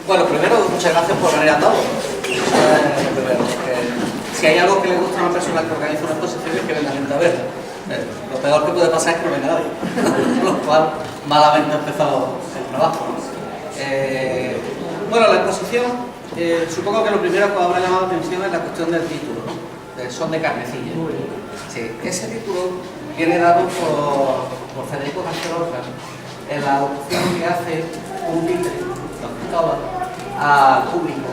Bueno, primero, muchas gracias por venir a todos. Si hay algo que le gusta a una persona que organiza una exposición es que venga gente a verla. Lo peor que puede pasar es que no venga nadie, con lo cual malamente ha empezado el trabajo, ¿no? Bueno, la exposición, supongo que lo primero que os habrá llamado la atención es la cuestión del título, ¿no? Son de carnecilla. Sí, ese título viene dado por Federico García Lorca en la opción que hace un títere, Don Cristóbal, al público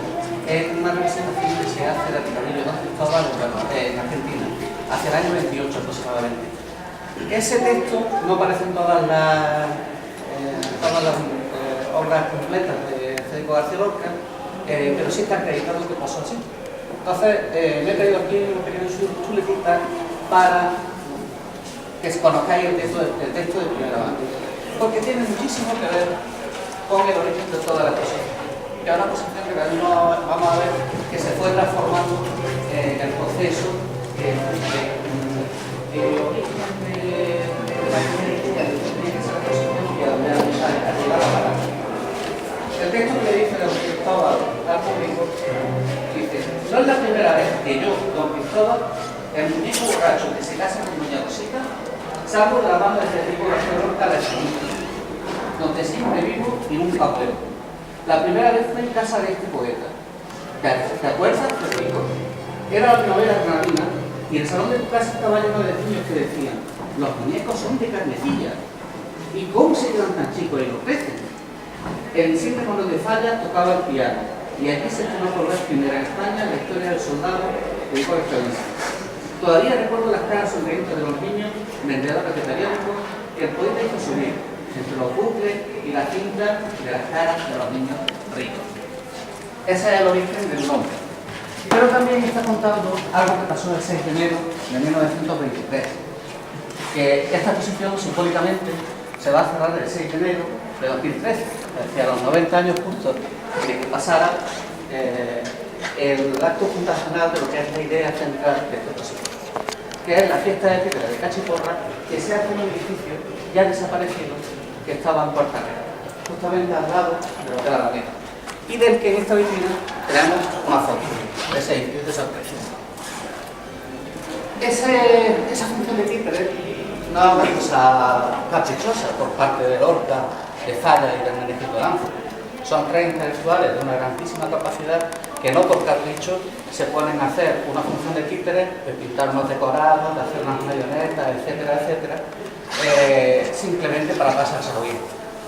en una representación que se hace del picadillo Don Cristóbal en Argentina, hacia el año 28 aproximadamente. Ese texto no aparece en todas las obras completas de Federico García Lorca, pero sí está acreditado que pasó así. Entonces, me he traído aquí una pequeña chuletita para que conozcáis el texto de primera mano, porque tiene muchísimo que ver con el origen de toda la exposición. Que es una exposición que también vamos a ver que se fue transformando en el proceso de origen de la primera idea de lo que tiene que ser la exposición y a donde ha llegado a parar. El texto que le dice Don Cristóbal al público dice: no es la primera vez que yo, Don Cristóbal, el muñeco borracho que se casa con doña Rosita, salgo de la mano de Federico García Lorca a la esquina, donde siempre vivo y nunca vuelvo. La primera vez fue en casa de este poeta. ¿Te acuerdas, Federico? Era la primavera granadina y el salón de tu casa estaba lleno de niños que decían: los muñecos son de carnecilla. ¿Y cómo se quedan tan chicos y los crecen? El insigne Manuel de Falla tocaba el piano y aquí se estrenó por vez primera en España la historia del soldado de Nicolás Clavice. Todavía recuerdo las caras sonrientes de los niños, vendedores de periódicos, que el poeta hizo subir entre los bucles y la cinta de las caras de los niños ricos. Ese es el origen del nombre. Pero también está contando algo que pasó el 6 de enero de 1923, que esta exposición simbólicamente se va a cerrar el 6 de enero de 2013, hacia los 90 años justo de que pasara el acto fundacional de lo que es la idea central de esta exposición, que es la fiesta de Piedra de Cachiporra, que se hace en un edificio ya desaparecido que estaba en Puerta Real, justamente al lado del Hotel Alameda, y del que en esta vitrina tenemos una foto de ese edificio de esa expresión. Esa función de títere no es una cosa caprichosa por parte de Lorca, de Falla y del Menegildo Lanza. Son tres intelectuales de una grandísima capacidad que no por capricho se ponen a hacer una función de títere, de pintar unos decorados, de hacer unas marionetas, etcétera, etcétera, simplemente para pasárselo bien,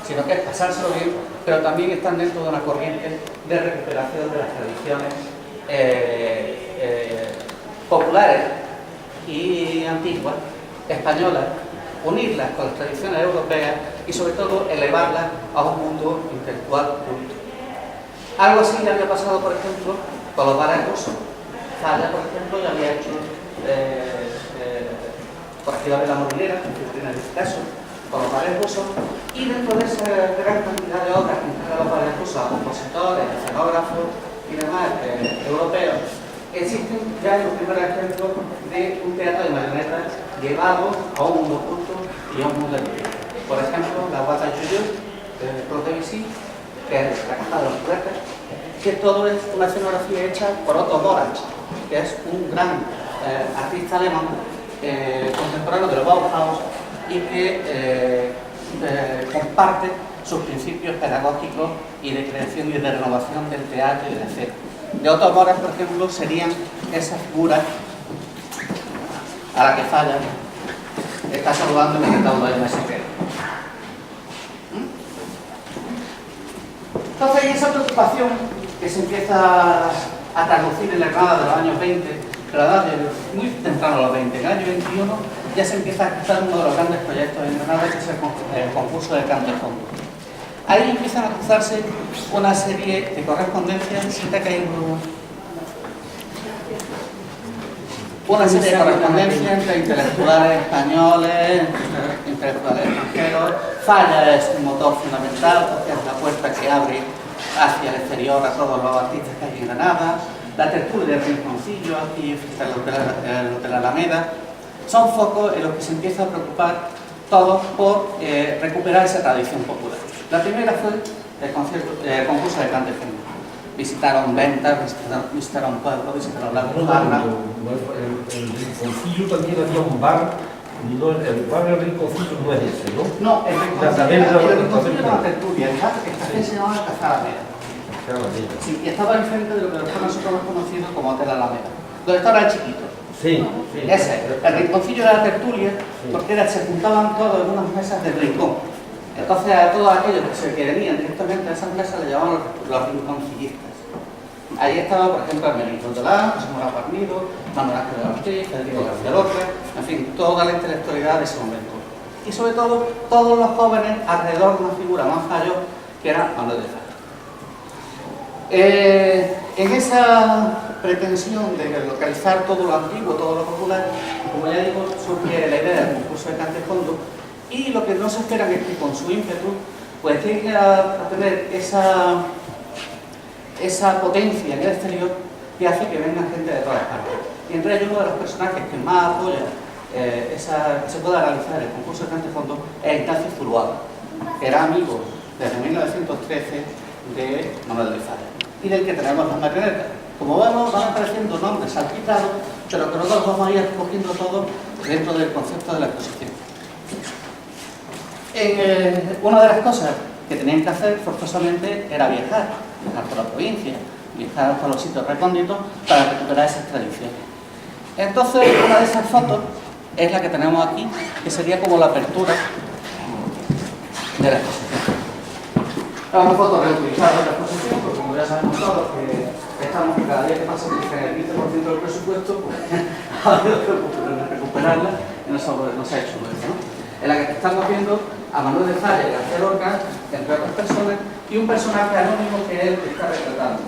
sino que es pasárselo bien, pero también están dentro de una corriente de recuperación de las tradiciones populares y antiguas, españolas, unirlas con las tradiciones europeas y sobre todo elevarlas a un mundo intelectual culto. Algo así ya había pasado, por ejemplo, con los bares rusos. Falla, por ejemplo, ya había hecho por aquí de la Morilera, en este caso, con los bares rusos, y dentro de esa gran cantidad de obras que entregan los bares rusos a compositores, escenógrafos y demás europeos, existen ya los primeros ejemplos de un teatro de marionetas llevado a un mundo culto y a un mundo libre. Por ejemplo, la Guata Chuyú de Claude Debussy, que es la Caja de los Juguetes, que todo es una escenografía hecha por Otto Moritz, que es un gran artista alemán contemporáneo del Bauhaus y que comparte sus principios pedagógicos y de creación y de renovación del teatro y del escena. De Otto Moritz, por ejemplo, serían esas figuras a la que Falla está saludando en el recaudo del mesotero. Entonces, esa preocupación que se empieza a traducir en la Granada de los años 20, Granada muy temprano a los 20, en el año 21 ya se empieza a cruzar uno de los grandes proyectos en Granada, que es el concurso de canto de fondo. Ahí empiezan a cruzarse una serie de correspondencias, una serie de correspondencias entre intelectuales españoles, intelectuales extranjeros. Falla es un motor fundamental porque es la puerta que abre hacia el exterior a todos los artistas que hay en Granada. La tertulia del Rinconcillo, aquí está el Hotel Alameda, son focos en los que se empieza a preocupar todos por recuperar esa tradición popular. La primera fue el concurso de cante fondo. Visitaron ventas, visitaron pueblos, visitaron la Alpujarra. El Rinconcillo también había un bar, no, el bar del Rinconcillo no es ese, ¿no? No, el Rinconcillo era la tertulia, el bar que se llamaba Cazar Alameda. Sí, y estaba enfrente de lo que después nosotros hemos conocido como Hotel Alameda, donde estaba el chiquito. Sí, sí. Ese, el Rinconcillo era la tertulia, porque se juntaban todos en unas mesas del rincón. Entonces a todos aquellos que venían directamente a esas mesas le llamaban los rinconcillistas. Ahí estaba, por ejemplo, Hermenito Dolán, José Mora Guarnido, Manuel Ángel de Ortiz, Federico García López, en fin, toda la intelectualidad de ese momento. Y sobre todo, todos los jóvenes alrededor de una figura más mayor que era Manuel de Falla. En esa pretensión de localizar todo lo antiguo, todo lo popular, como ya digo, surge la idea del concurso de cante fondo, y lo que no se espera es que con su ímpetu pues llegue a tener esa potencia en el exterior que hace que venga gente de todas partes. Y entre ellos uno de los personajes que más apoya que se pueda realizar el concurso de cante fondo es Ignacio Zuluaga, que era amigo desde 1913 de Manuel de Falla y del que tenemos las marionetas. Como vemos, van apareciendo nombres salpitados, pero que nosotros vamos a ir recogiendo todo dentro del concepto de la exposición. Una de las cosas que tenían que hacer forzosamente era viajar por la provincia, viajar por los sitios recónditos para recuperar esas tradiciones. Entonces, una de esas fotos es la que tenemos aquí, que sería como la apertura de la exposición. Es una foto reutilizada de la exposición, porque como ya sabemos todos que estamos cada día que pasa que el 20% del presupuesto, pues ha habido que recuperarla y no se ha hecho nuevo, ¿no? En la que estamos viendo a Manuel de Falla y García Lorca, entre otras personas, y un personaje anónimo que él está retratando.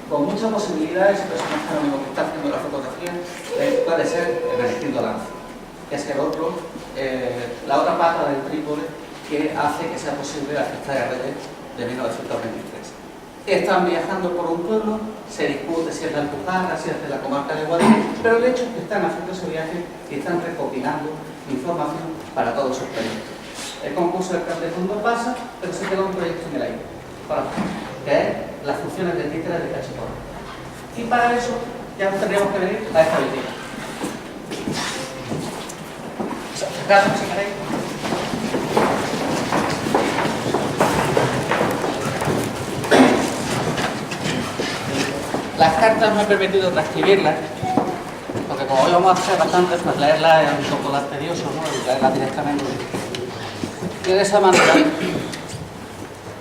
Con mucha posibilidad, ese personaje anónimo que está haciendo la fotografía puede ser Ernestina Lanza, que es la otra pata del trípode que hace que sea posible la fiesta de Reyes de 1923. Están viajando por un pueblo, se discute si es la Alpujarra, si es de la comarca de Guadalajara, pero el hecho es que están haciendo ese viaje y están recopilando información para todos sus proyectos. El concurso del cante fondo pasa, pero se queda un proyecto en el aire, que es las funciones de títeres de Cachiporra. Y para eso ya tendríamos que venir a esta vitrina. Gracias, si queréis. Las cartas me he permitido transcribirlas, porque como hoy vamos a hacer bastantes, pues leerlas es un poco tedioso, ¿no? Y leerlas directamente. Y de esa manera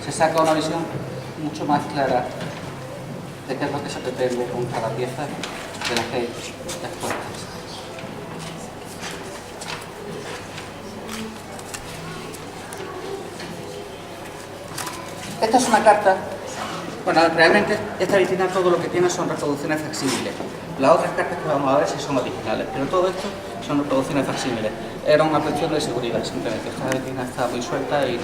se saca una visión mucho más clara de qué es lo que se pretende con cada pieza de las que hay expuestas. Esta es una carta. Bueno, realmente esta vitrina todo lo que tiene son reproducciones facsímiles. Las otras cartas que vamos a ver sí son originales, pero todo esto son reproducciones facsímiles. Era una cuestión de seguridad, simplemente. Esta vitrina está muy suelta y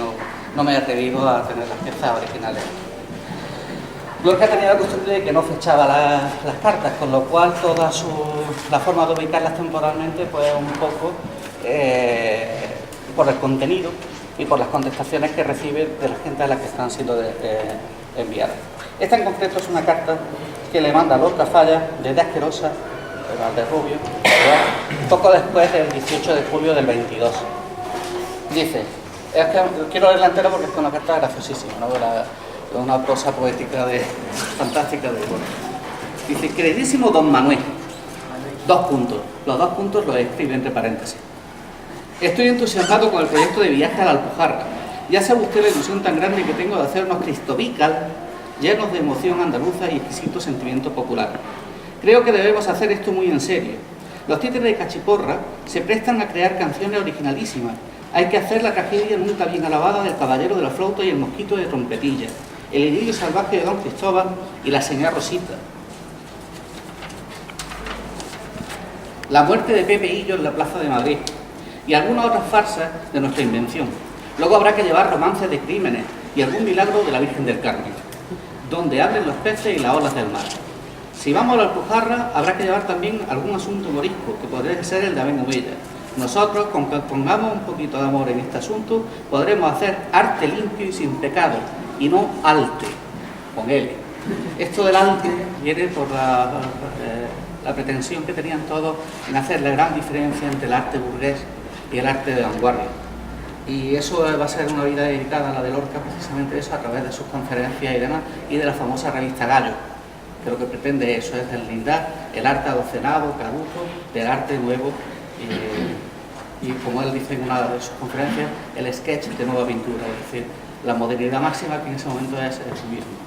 no me he atrevido a tener las piezas originales. Lorca tenía la costumbre de que no fechaba las cartas, con lo cual toda la forma de ubicarlas temporalmente pues un poco por el contenido y por las contestaciones que recibe de la gente a la que están siendo enviadas. Esta en concreto es una carta que le manda Lorca Falla desde Asquerosa, de Valderrubio, poco después del 18 de julio del 22. Dice, es que quiero leerla entera porque es una carta graciosísima, ¿no? Una prosa poética fantástica de Lorca. Dice, queridísimo don Manuel, dos puntos, los dos puntos los escribe entre paréntesis. Estoy entusiasmado con el proyecto de viaje a la Alpujarra. Ya sabe usted la ilusión tan grande que tengo de hacernos cristobical, llenos de emoción andaluza y exquisito sentimiento popular. Creo que debemos hacer esto muy en serio. Los títeres de Cachiporra se prestan a crear canciones originalísimas. Hay que hacer la tragedia nunca bien alabada del caballero de la flauta y el mosquito de trompetilla, el idilio salvaje de don Cristóbal y la señora Rosita, la muerte de Pepe Hillo en la plaza de Madrid y algunas otras farsas de nuestra invención. Luego habrá que llevar romances de crímenes y algún milagro de la Virgen del Carmen, donde hablen los peces y las olas del mar. Si vamos a la Alpujarra, habrá que llevar también algún asunto morisco, que podría ser el de Aben Humella. Nosotros, con que pongamos un poquito de amor en este asunto, podremos hacer arte limpio y sin pecado, y no alte, con L. Esto del arte viene por la pretensión que tenían todos en hacer la gran diferencia entre el arte burgués y el arte de vanguardia. Y eso va a ser una vida dedicada a la de Lorca, precisamente eso, a través de sus conferencias y demás, y de la famosa revista Gallo, que lo que pretende eso es deslindar el arte adocenado, caduco, del arte nuevo, y como él dice en una de sus conferencias, el sketch de nueva pintura, es decir, la modernidad máxima que en ese momento es el cubismo.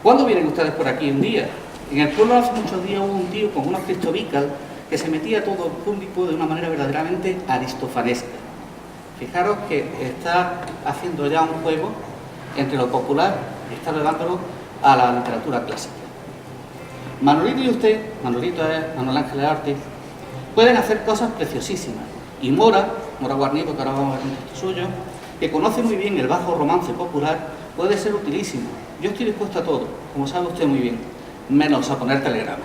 ¿Cuándo vienen ustedes por aquí? Un día. En el pueblo hace muchos días hubo un tío con unos cristovícal que se metía a todo el público de una manera verdaderamente aristofanesca. Fijaros que está haciendo ya un juego entre lo popular y está llevándolo a la literatura clásica. Manolito y usted, Manolito es Manuel Ángel Ortiz, pueden hacer cosas preciosísimas. Y Mora Guarnido, que ahora vamos a ver un texto suyo, que conoce muy bien el bajo romance popular, puede ser utilísimo. Yo estoy dispuesto a todo, como sabe usted muy bien, menos a poner telegrama.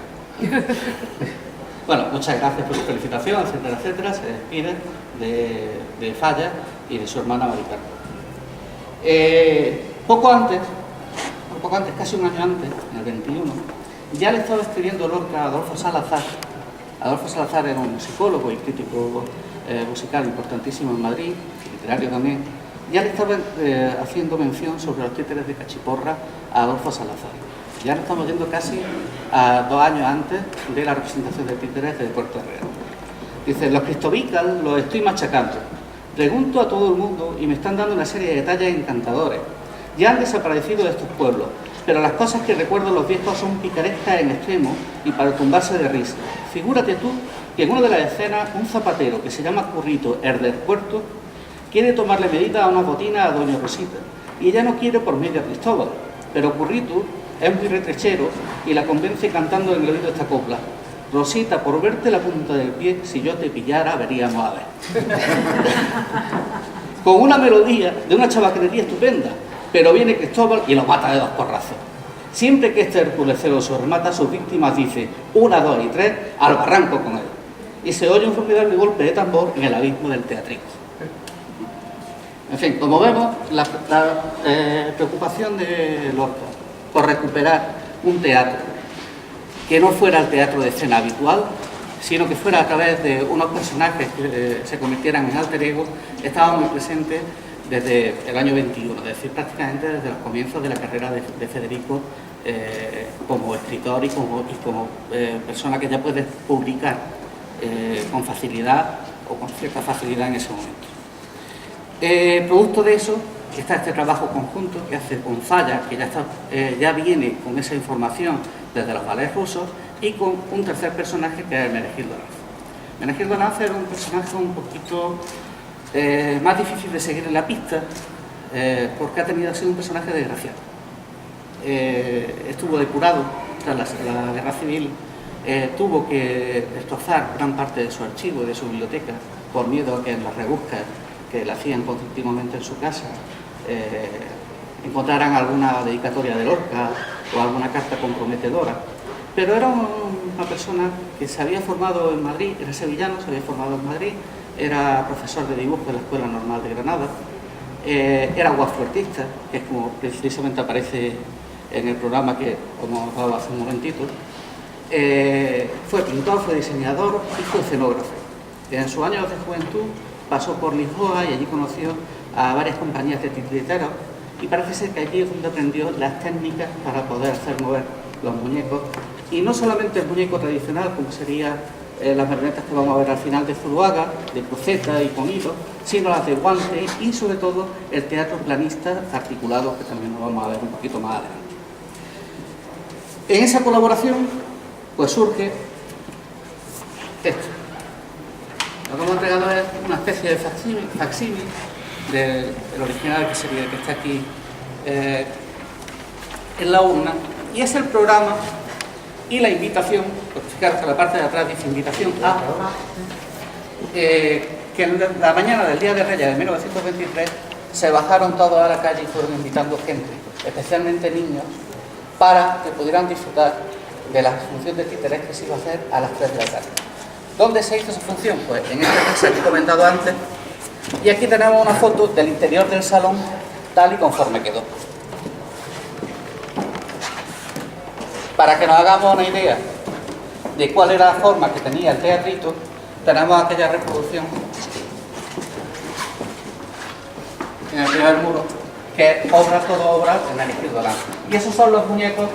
Bueno, muchas gracias por su felicitación, etcétera, etcétera. Se despide de Falla y de su hermana Maricarmen. Poco antes, casi un año antes, en el 21, ya le estaba escribiendo Lorca a Adolfo Salazar. Adolfo Salazar era un musicólogo y crítico musical importantísimo en Madrid, literario también. Ya le estaba haciendo mención sobre los títeres de Cachiporra a Adolfo Salazar. Ya nos estamos yendo casi a 2 años antes de la representación de títeres de Puerto Real. Dice, los cristovícal los estoy machacando. Pregunto a todo el mundo y me están dando una serie de detalles encantadores. Ya han desaparecido de estos pueblos, pero las cosas que recuerdan los viejos son picarescas en extremo y para tumbarse de risa. Figúrate tú que en una de las escenas un zapatero que se llama Currito, el del puerto, quiere tomarle medida a una botina a doña Rosita y ella no quiere por medio a Cristóbal, pero Currito es muy retrechero y la convence cantando en el oído esta copla. Rosita, por verte la punta del pie, si yo te pillara, veríamos a ver. Con una melodía de una chabacanería estupenda, pero viene Cristóbal y lo mata de 2 porrazos. Siempre que este Hércules celoso remata a sus víctimas, dice 1, 2 y 3, al barranco con él. Y se oye un formidable golpe de tambor en el abismo del teatrico. En fin, como vemos, la preocupación de Lorca por recuperar un teatro que no fuera el teatro de escena habitual, sino que fuera a través de unos personajes que se convirtieran en alter ego, estaba muy presente desde el año 21, es decir, prácticamente desde los comienzos de la carrera de Federico como escritor y como persona que ya puede publicar con facilidad o con cierta facilidad en ese momento. Producto de eso está este trabajo conjunto que hace con Falla, que ya viene con esa información desde los ballets rusos, y con un tercer personaje que es Menegildo Lance. Menegildo Lance era un personaje un poquito más difícil de seguir en la pista, porque ha sido un personaje desgraciado. Estuvo depurado tras la guerra civil, tuvo que destrozar gran parte de su archivo y de su biblioteca por miedo a que en las rebuscas que le hacían continuamente en su casa encontraran alguna dedicatoria de Lorca o alguna carta comprometedora. Pero era una persona que se había formado en Madrid, era sevillano, se había formado en Madrid, era profesor de dibujo de la Escuela Normal de Granada, era guasfuertista, que es como precisamente aparece en el programa que como os daba hace un momentito. Fue pintor, fue diseñador y fue escenógrafo. En sus años de juventud pasó por Lisboa y allí conoció a varias compañías de titiriteros y parece ser que allí es donde aprendió las técnicas para poder hacer mover los muñecos, y no solamente el muñeco tradicional como sería las marionetas que vamos a ver al final de Zuloaga, de cruceta y con hilo, sino las de guante y sobre todo el teatro planista articulado, que también lo vamos a ver un poquito más adelante. En esa colaboración pues surge esto. Lo que hemos entregado es una especie de facsímil del original, que sería el que está aquí en la urna, y es el programa y la invitación, porque fijaros que la parte de atrás dice invitación a, que en la mañana del Día de Reyes de 1923 se bajaron todos a la calle y fueron invitando gente, especialmente niños, para que pudieran disfrutar de la función de títeres que se iba a hacer a las 3 de la tarde. ¿Dónde se hizo esa función? Pues en esta casa que he comentado antes, y aquí tenemos una foto del interior del salón tal y conforme quedó. Para que nos hagamos una idea de cuál era la forma que tenía el teatrito, tenemos aquella reproducción en el primer muro, que es todo obra de Menéndez Durán. Y esos son los muñecos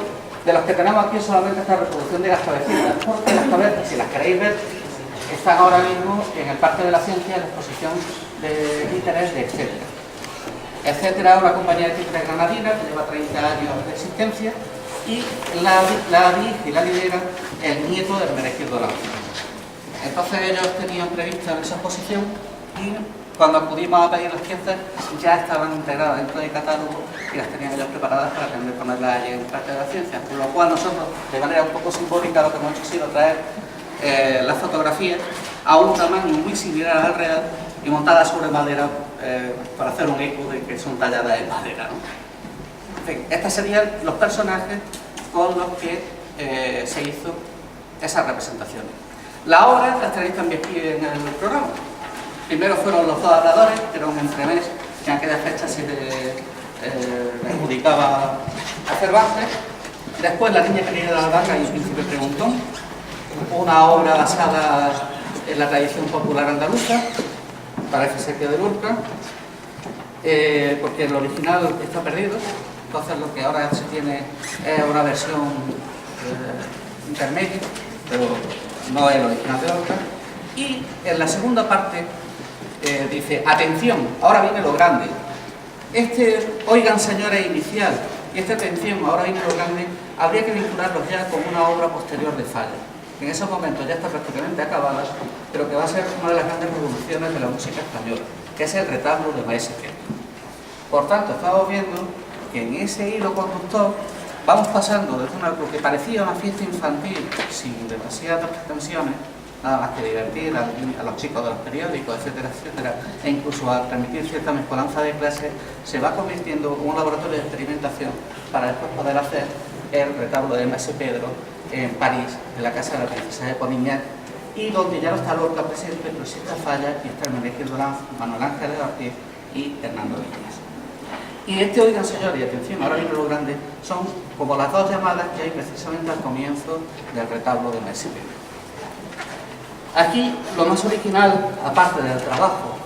de los que tenemos aquí, solamente esta reproducción de las cabecitas, porque las cabezas, si las queréis ver, están ahora mismo en el Parque de la Ciencia, en la exposición de títeres de Etcétera. Etcétera es una compañía de títeres granadina que lleva 30 años de existencia, y la dirige y la lidera el nieto del Menéndez Durán. Entonces ellos tenían prevista esa exposición y cuando acudimos a pedir las piezas ya estaban integradas dentro del catálogo y las tenían ellos preparadas para tener que ponerlas allí en el Parque de la Ciencia, por lo cual nosotros, de manera un poco simbólica, lo que hemos hecho ha sido traer las fotografías a un tamaño muy similar al real y montadas sobre madera para hacer un eco de que son talladas en madera, ¿no? En fin, estos serían los personajes con los que se hizo esas representaciones. La obra las tenéis también aquí en el programa. Primero fueron los dos habladores, que era un entremés que en aquella fecha se le adjudicaba a Cervantes. Después La niña querida de la vaca y el príncipe preguntón, una obra basada en la tradición popular andaluza, parece ser que de Lorca, porque el original está perdido. Entonces lo que ahora se tiene es una versión intermedia, pero no es el original de Lorca. Y en la segunda parte dice, atención, ahora viene lo grande. Oigan señores inicial, y esta atención, ahora viene lo grande, habría que vincularlos ya con una obra posterior de Falla, que en esos momentos ya está prácticamente acabada, pero que va a ser una de las grandes revoluciones de la música española, que es el retablo de Maese Pedro. Por tanto, estamos viendo que en ese hilo conductor vamos pasando desde lo que parecía una fiesta infantil sin demasiadas pretensiones, nada más que divertir a los chicos de los periódicos, etcétera, etcétera, e incluso a transmitir cierta mezcolanza de clases, se va convirtiendo en un laboratorio de experimentación para después poder hacer el retablo de Maese Pedro en París, en la casa de la princesa de Polignac, y donde ya no está Lorca presente, pero sí está Falla, y está el Menéndez Durán, Manuel Ángel de Ortiz y Hernando Villas. Y oigan señores, y atención, ahora viene lo grande, son como las dos llamadas que hay precisamente al comienzo del retablo de Maese Pedro. Aquí lo más original, aparte del trabajo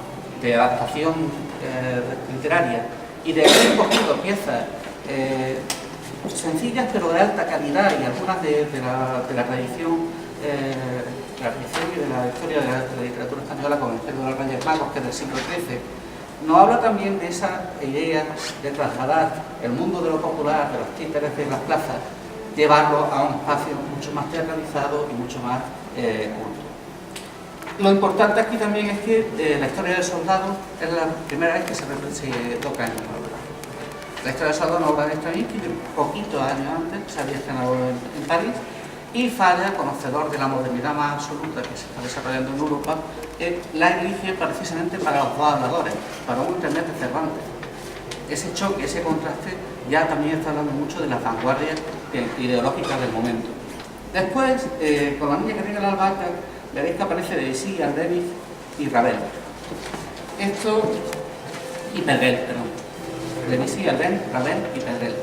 de adaptación literaria y de haber cogido piezas sencillas pero de alta calidad y algunas de la tradición y de la historia de la literatura española, como el Imperio de los Reyes Magos, que es del siglo XIII, nos habla también de esa idea de trasladar el mundo de lo popular, de los títeres de las plazas, llevarlo a un espacio mucho más teatralizado y mucho más culto. Lo importante aquí también es que la historia del soldado es la primera vez que se toca en la obra. La historia del soldado es una obra de Stravinsky, que poquitos años antes se había estrenado en París, y Falla, conocedor de la modernidad más absoluta que se está desarrollando en Europa, la elige precisamente para los dos habladores, para un internet de Cervantes. Ese choque, ese contraste, ya también está hablando mucho de las vanguardias ideológicas del momento. Después, con La niña que tiene la albahaca, veréis que aparece Debussy, Albéniz y Ravel. Y Pedrell, perdón. Debussy, Albéniz, Ravel y Pedrell.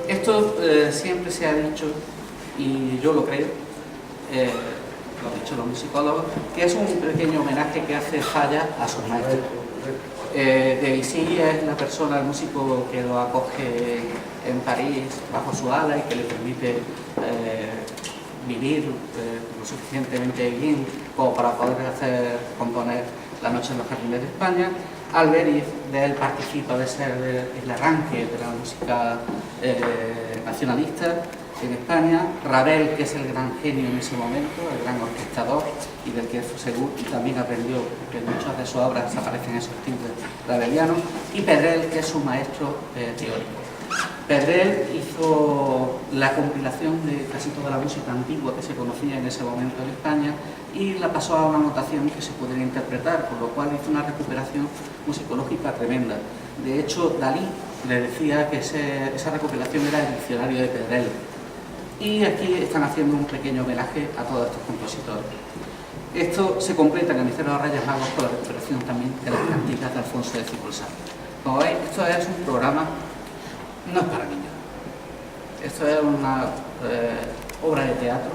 Esto siempre se ha dicho, y yo lo creo, lo han dicho los musicólogos, que es un pequeño homenaje que hace Falla a sus maestros. Debussy es la persona, el músico que lo acoge en París bajo su ala y que le permite vivir lo suficientemente bien como para poder componer La noche en los jardines de España. Albéniz, de él participa de ser el arranque de la música nacionalista en España. Ravel, que es el gran genio en ese momento, el gran orquestador, y del que según también aprendió, que en muchas de sus obras aparecen esos tintes ravelianos. Y Pedrell, que es su maestro teórico. Pedrell hizo la compilación de casi toda la música antigua que se conocía en ese momento en España y la pasó a una notación que se pudiera interpretar, por lo cual hizo una recuperación musicológica tremenda. De hecho, Dalí le decía que esa recopilación era el diccionario de Pedrell. Y aquí están haciendo un pequeño homenaje a todos estos compositores. Esto se completa en el Misterio de los Reyes Magos con la recuperación también de las cantigas de Alfonso X Bolsán. Como veis, esto es un programa, no es para niños. Esto es una obra de teatro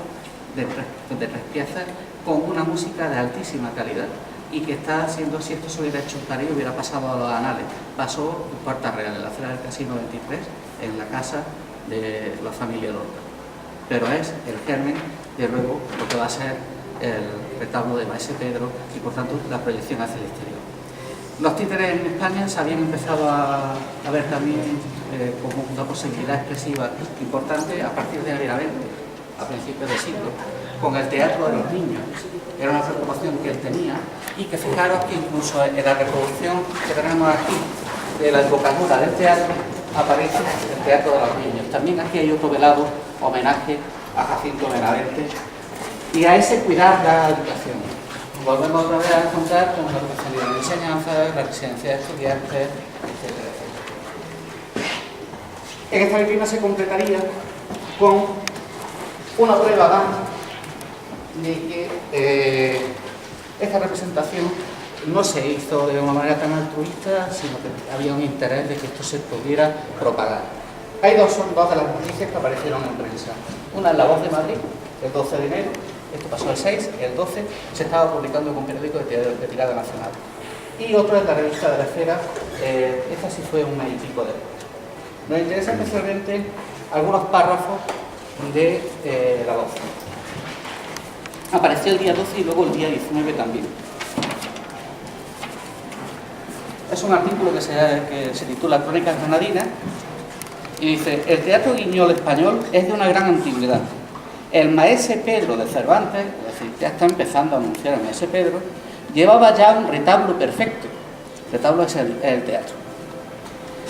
de tres piezas con una música de altísima calidad y que está haciendo, si esto se hubiera hecho en París, hubiera pasado a los anales. Pasó en Puerta Real, en la acera del Casino 23, en la casa de la familia Lorca. Pero es el germen de luego lo que va a ser el retablo de Maese Pedro y por tanto la proyección hacia el exterior. Los títeres en España se habían empezado a ver también como una posibilidad expresiva importante a partir de Benavente, a principios del siglo, con el teatro de los niños. Era una preocupación que él tenía y que fijaros que incluso en la reproducción que tenemos aquí de la embocadura del teatro aparece el teatro de los niños. También aquí hay otro velado homenaje a Jacinto Benavente y a ese cuidar la educación. Volvemos otra vez a contar con la educación de la enseñanza, la residencia de estudiantes, etcétera, etcétera. En esta vitrina se completaría con una prueba más de que esta representación no se hizo de una manera tan altruista, sino que había un interés de que esto se pudiera propagar. Son dos de las noticias que aparecieron en prensa. Una es La Voz de Madrid, el 12 de enero, esto pasó el 6, el 12 se estaba publicando en un periódico de tirada nacional. Y otra es la revista de La Esfera, esta sí fue un mes y pico después. Nos interesa especialmente algunos párrafos de La Voz. Apareció el día 12 y luego el día 19 también. Es un artículo que se titula Crónicas Granadinas y dice: el teatro guiñol español es de una gran antigüedad. El Maese Pedro de Cervantes, es decir, ya está empezando a anunciar el Maese Pedro, llevaba ya un retablo perfecto. El retablo es el teatro.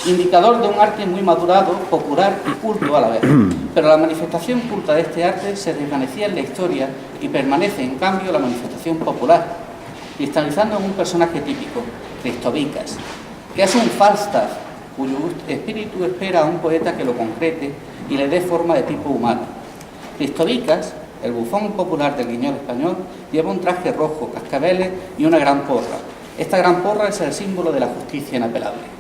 Indicador de un arte muy madurado, popular y culto a la vez. Pero la manifestación culta de este arte se desvanecía en la historia y permanece, en cambio, la manifestación popular, cristalizando en un personaje típico, Cristobicas, que es un Falstaff, cuyo espíritu espera a un poeta que lo concrete y le dé forma de tipo humano. Cristobicas, el bufón popular del guiñol español, lleva un traje rojo, cascabeles y una gran porra. Esta gran porra es el símbolo de la justicia inapelable.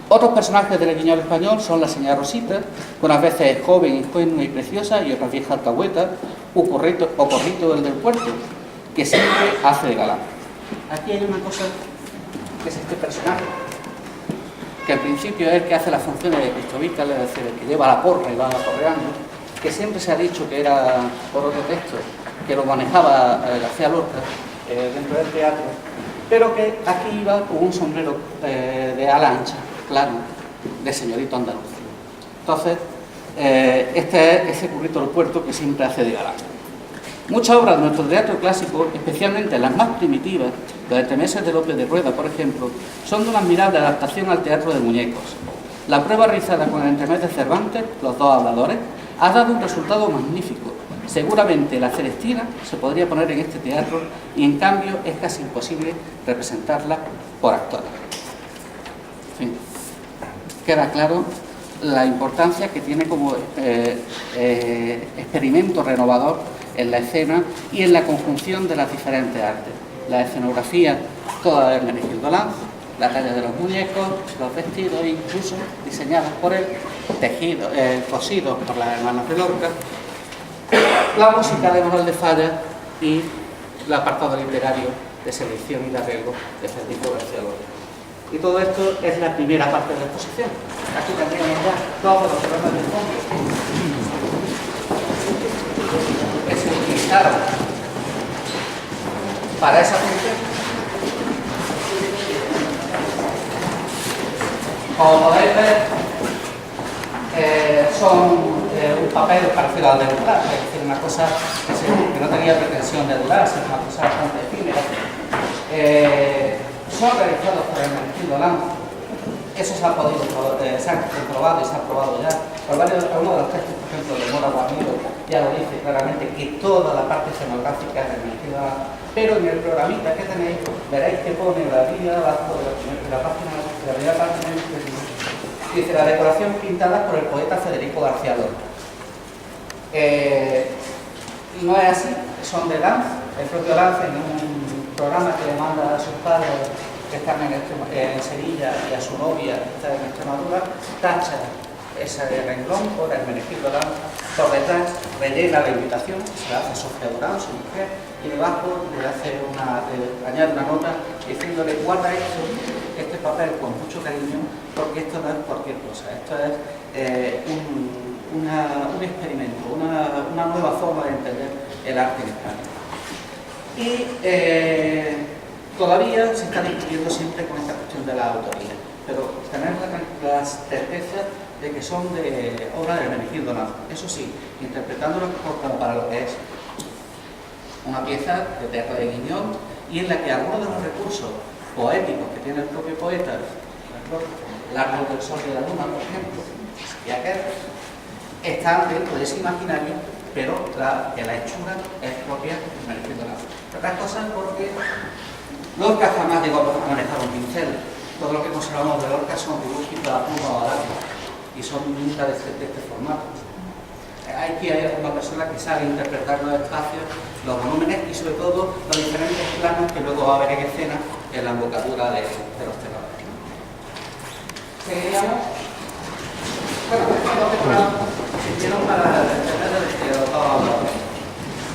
Otros personajes del guiñol español son la señora Rosita, que unas veces es joven, ingenua y preciosa, y otras vieja alcahueta, o Corrito el del puerto, que siempre hace de galán. Aquí hay una cosa que es este personaje, que al principio es el que hace las funciones de Cristobicas, es decir, el que lleva la porra y va correando, que siempre se ha dicho que era, por otro texto, que lo manejaba García Lorca dentro del teatro, pero que aquí iba con un sombrero de ala ancha, claro, de señorito andaluz. Entonces, este es ese Currito del puerto que siempre hace de galán. Muchas obras de nuestro teatro clásico, especialmente las más primitivas, los entremeses de López de Rueda, por ejemplo, son de una admirable adaptación al teatro de muñecos. La prueba realizada con el entremés de Cervantes, Los dos habladores, ha dado un resultado magnífico. Seguramente la Celestina se podría poner en este teatro y en cambio es casi imposible representarla por actores. En fin, queda claro la importancia que tiene como experimento renovador en la escena y en la conjunción de las diferentes artes. La escenografía, toda de Hermenegildo Lanz, la talla de los muñecos, los vestidos, incluso diseñados por él, tejidos, cosidos por las hermanas de Lorca, la música de Manuel de Falla y el apartado literario de selección y de arreglo de Federico García Lorca. Y todo esto es la primera parte de la exposición. Aquí tendríamos ya todos los programas de fondo que se utilizaron para esa función. Como podéis ver, son un papel parecido al de durar, es decir, una cosa que no tenía pretensión de durar, sino una cosa bastante efímera. Son realizados por Hermenegildo Lanz. Eso se ha podido, se ha comprobado y se ha probado ya por algunos de los textos, por ejemplo, de Mora Guarnido, ya lo dice claramente que toda la parte escenográfica es de Hermenegildo Lanz. Pero en el programita que tenéis, veréis que pone la línea abajo de la primera página, dice la decoración pintada por el poeta Federico García Lorca. No es así, son de Lanz. El propio Lanz, en un programa que le manda a sus padres que están en Sevilla y a su novia que está en Extremadura, tacha ese renglón por Hermenegildo Lanz, por detrás rellena la invitación, se la hace Sofía Durán, su mujer, y debajo le añade una nota diciéndole: guarda este papel con mucho cariño, porque esto no es cualquier cosa, esto es un experimento, una nueva forma de entender el arte en España. Y todavía se está discutiendo siempre con esta cuestión de la autoría, pero tener la certeza de que son de obra de Hermenegildo Lanz. Eso sí, interpretándolo para lo que es una pieza de teatro de Guiñón, y en la que algunos de los recursos poéticos que tiene el propio poeta, el árbol del sol y de la luna, por ejemplo, están dentro de ese imaginario, pero la hechura es propia de Hermenegildo Lanz. Otras cosas porque Lorca jamás llegó a manejar un pincel. Todo lo que conservamos de Lorca son dibujitos a pluma o a lápiz, y son nunca de este formato. Aquí hay alguna persona que sabe interpretar los espacios, los volúmenes y sobre todo los diferentes planos que luego va a haber en escena en la embocadura de los tenores. Seguiríamos. Bueno, estos decorados se hicieron para entender de que os estaba hablando.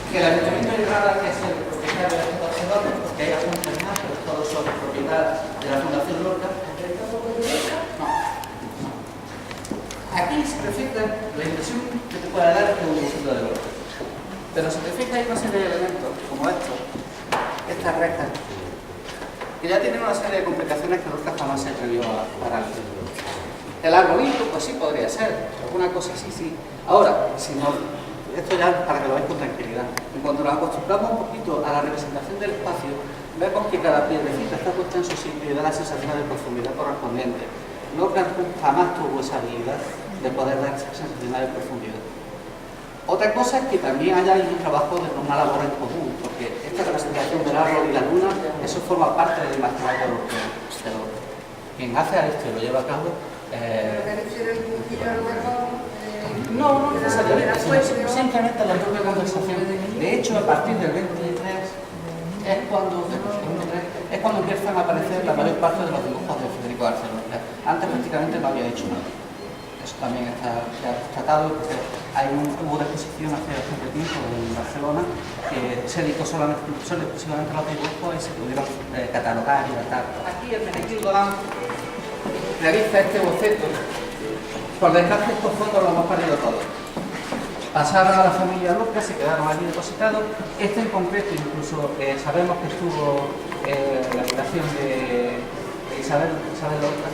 Que el Ayuntamiento de Granada, que es el propietario de estos tenores, porque hay algunos más, pero todos son propiedad de la Fundación Lorca. No. Aquí, si te fijas, la impresión que te puede dar es un dibujito de Lorca. Pero si te fijas, hay una serie de elementos, como estos, estas rejas, que ya tienen una serie de complicaciones que Lorca jamás se atrevió a parar. El arbolito, pues sí podría ser, alguna cosa así, sí. Ahora, si no, esto ya para que lo veáis con tranquilidad. En cuanto nos acostumbramos un poquito a la representación del espacio, vemos que cada piedrecita está puesta en su sitio y da la sensación de profundidad correspondiente. Lorca jamás tuvo esa habilidad de poder dar esa sensación de profundidad. Otra cosa es que también haya un trabajo de una labor en común, porque esta representación del árbol y la luna, eso forma parte del imaginario de Lorca. Quien hace a esto y lo lleva a cabo. No necesariamente, simplemente la propia conversación. De hecho, a partir del 23 es cuando empiezan a aparecer la mayor parte de los dibujos de Federico García Lorca. Antes prácticamente no había dicho nada. Eso también está tratado, porque hubo una exposición hace bastante tiempo en Barcelona que se dedicó exclusivamente a los dibujos y se pudieron catalogar y datar. Aquí Hermenegildo Lanz realiza este boceto. Por desgracia, estos fondos los hemos perdido todos. Pasaron a la familia Lorca, se quedaron allí depositados. Este en concreto, incluso sabemos que estuvo en la habitación de Isabel Lorca,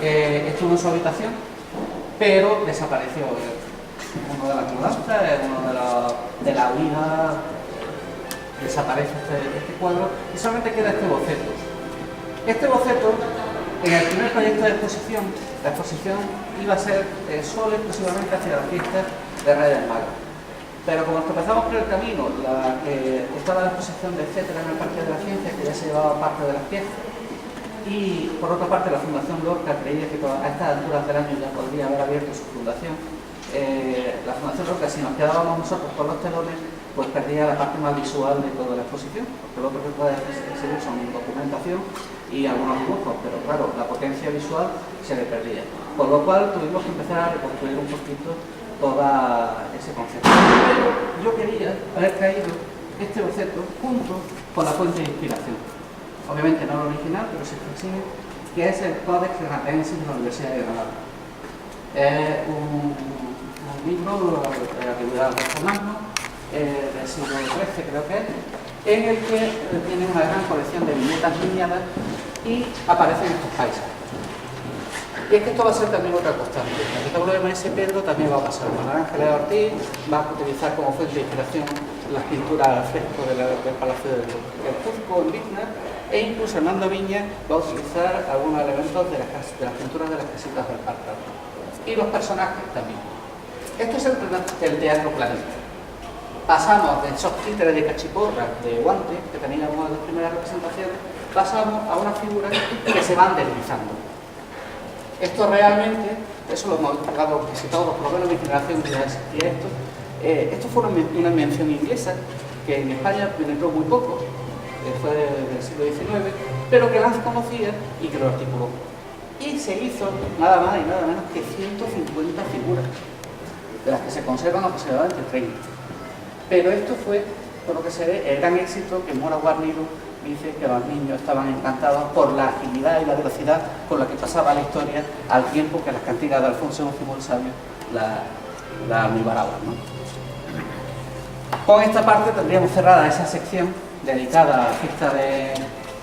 estuvo en su habitación, pero desapareció. Uno de las mudanzas, uno de la huida, desaparece este cuadro y solamente queda este boceto. Este boceto, en el primer proyecto de exposición, la exposición iba a ser solo exclusivamente hacia las fiestas de Reyes Magos. Pero como empezamos por el camino, estaba la exposición de etcétera en el Parque de la Ciencia, que ya se llevaba parte de las fiestas, y por otra parte la Fundación Lorca creía que a estas alturas del año ya podría haber abierto su fundación. La Fundación Lorca, si nos quedábamos nosotros con los telones, pues perdía la parte más visual de toda la exposición, porque lo otro que puede exhibir son documentación y algunos dibujos, pero claro, la potencia visual se le perdía. Por lo cual tuvimos que empezar a reconstruir un poquito todo ese concepto. Pero yo quería haber traído este boceto junto con la fuente de inspiración. Obviamente no el original, pero sí flexible, que es el Codex Granadensis de la Universidad de Granada. Es un libro de la antigüedad de Fernando, del siglo XIII creo que es, en el que tiene una gran colección de viñetas lineadas y aparecen estos paisajes. Y es que esto va a ser también otra constante. El retablo de Maese Pedro también va a pasar. Manuel Ángeles Ortiz va a utilizar como fuente de inspiración las pinturas al fresco del Palacio del Cuzco en Bizna, e incluso Hernando Viña va a utilizar algunos elementos de las pinturas de las casitas del Pártaro. Y los personajes también. Esto es el teatro planista. Pasamos de esos títeres de cachiporra, de guantes, que teníamos en las primeras representaciones, pasamos a unas figuras que se van deslizando. Esto realmente, eso lo hemos explicado casi todos, por lo menos mi generación ya existía esto. Esto fue una invención inglesa que en España penetró muy poco, fue del siglo XIX, pero que Lance conocía y que lo articuló. Y se hizo nada más y nada menos que 150 figuras, de las que se conservan aproximadamente 30. Pero esto fue, por lo que se ve, el gran éxito que Mora Guarnido dice que los niños estaban encantados por la agilidad y la velocidad con la que pasaba la historia, al tiempo que las cantigas de Alfonso X el Sabio la almibaraban, ¿no? Con esta parte tendríamos cerrada esa sección dedicada a la fiesta de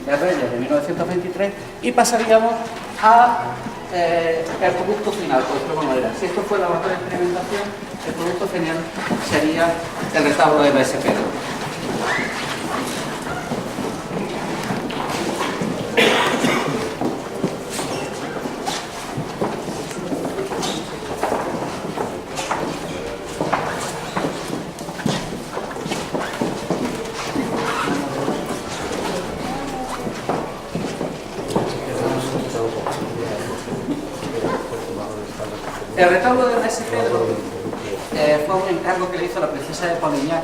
Reyes de 1923 y pasaríamos a el producto final, por decirlo de alguna manera. Si esto fue la laboratorio de experimentación, el producto final sería el retablo de Maese Pedro. El retablo de Maese Pedro fue un encargo que le hizo la princesa de Polignac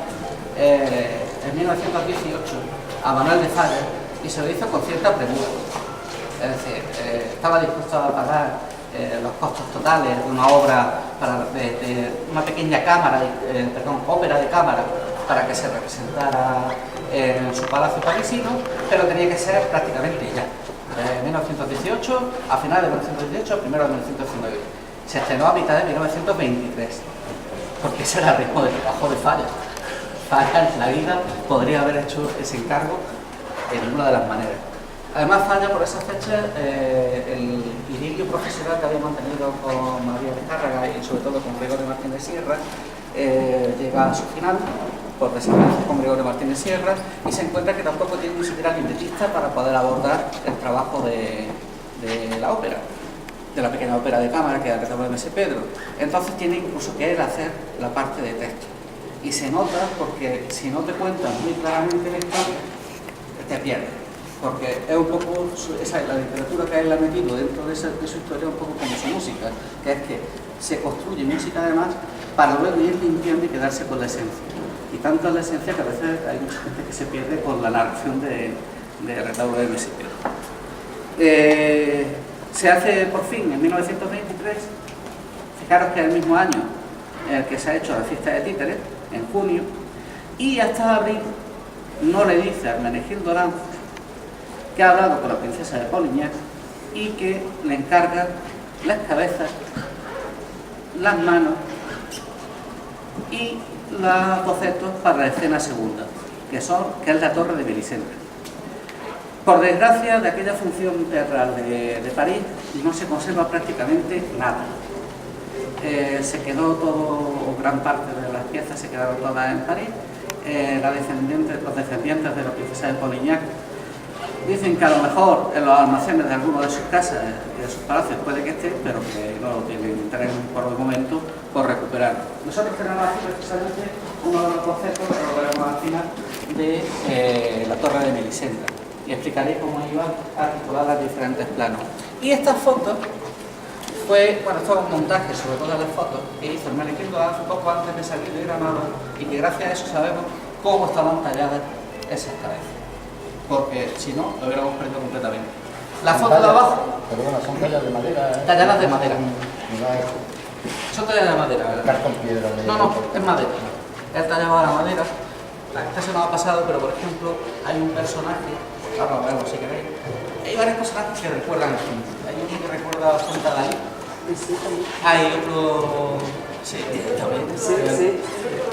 en 1918 a Manuel de Falla y se lo hizo con cierta premura. Es decir, estaba dispuesto a pagar los costos totales de una obra, de una pequeña cámara, ópera de cámara, para que se representara en su palacio parisino, pero tenía que ser prácticamente ya. 1918, a finales de 1918, primero de 1919. Se estrenó a mitad de 1923, porque ese era el ritmo de trabajo de Falla. Falla en la vida podría haber hecho ese encargo de ninguna de las maneras. Además, Falla por esa fecha, el idilio profesional que había mantenido con María de Cárraga y sobre todo con Gregorio Martínez Sierra llega a su final, por desaparecer con Gregorio Martínez Sierra, y se encuentra que tampoco tiene ni siquiera libretista para poder abordar el trabajo de la ópera, de la pequeña ópera de cámara que era el retablo de Maese Pedro. Entonces tiene incluso que él hacer la parte de texto. Y se nota porque si no te cuentan muy claramente la historia, te pierdes. Porque es un poco la literatura que él ha metido dentro de su historia, un poco como su música, que es que se construye música además para luego ir limpiando y quedarse con la esencia. Y tanto es la esencia que a veces hay mucha gente que se pierde con la narración de retablo de Maese Pedro. Se hace por fin en 1923, fijaros que es el mismo año en el que se ha hecho la fiesta de títeres, en junio, y hasta abril no le dice a Hermenegildo Lanz que ha hablado con la princesa de Polignac y que le encarga las cabezas, las manos y los bocetos para la escena segunda, que es la torre de Melisendra. Por desgracia, de aquella función teatral de París no se conserva prácticamente nada. Se quedó todo, o gran parte de las piezas se quedaron todas en París. Los descendientes de la princesa de Polignac dicen que a lo mejor en los almacenes de alguna de sus casas y de sus palacios puede que esté, pero que no tienen interés por el momento por recuperarlo. Nosotros tenemos aquí precisamente uno de los bocetos, que lo veremos al final, de la torre de Melisendra. Y explicaré cómo iban articuladas los diferentes planos. Y estas fotos esto es un montaje sobre todas las fotos que hizo Hermenegildo Lanz poco antes de salir de Granada y que gracias a eso sabemos cómo estaban talladas esas cabezas. Porque si no, lo hubiéramos perdido completamente. La foto de abajo... Perdona, son tallas de madera. Talladas de madera. Son talladas de madera, ¿verdad? Cartón piedra. No, es madera. Es tallado a la madera. Esta se nos ha pasado, pero por ejemplo, hay un personaje, ahora lo vemos si queréis. Hay varios personajes que recuerdan a Fuente. Hay uno que recuerda a Santa Dalí. Hay otro... Sí, también. Sí.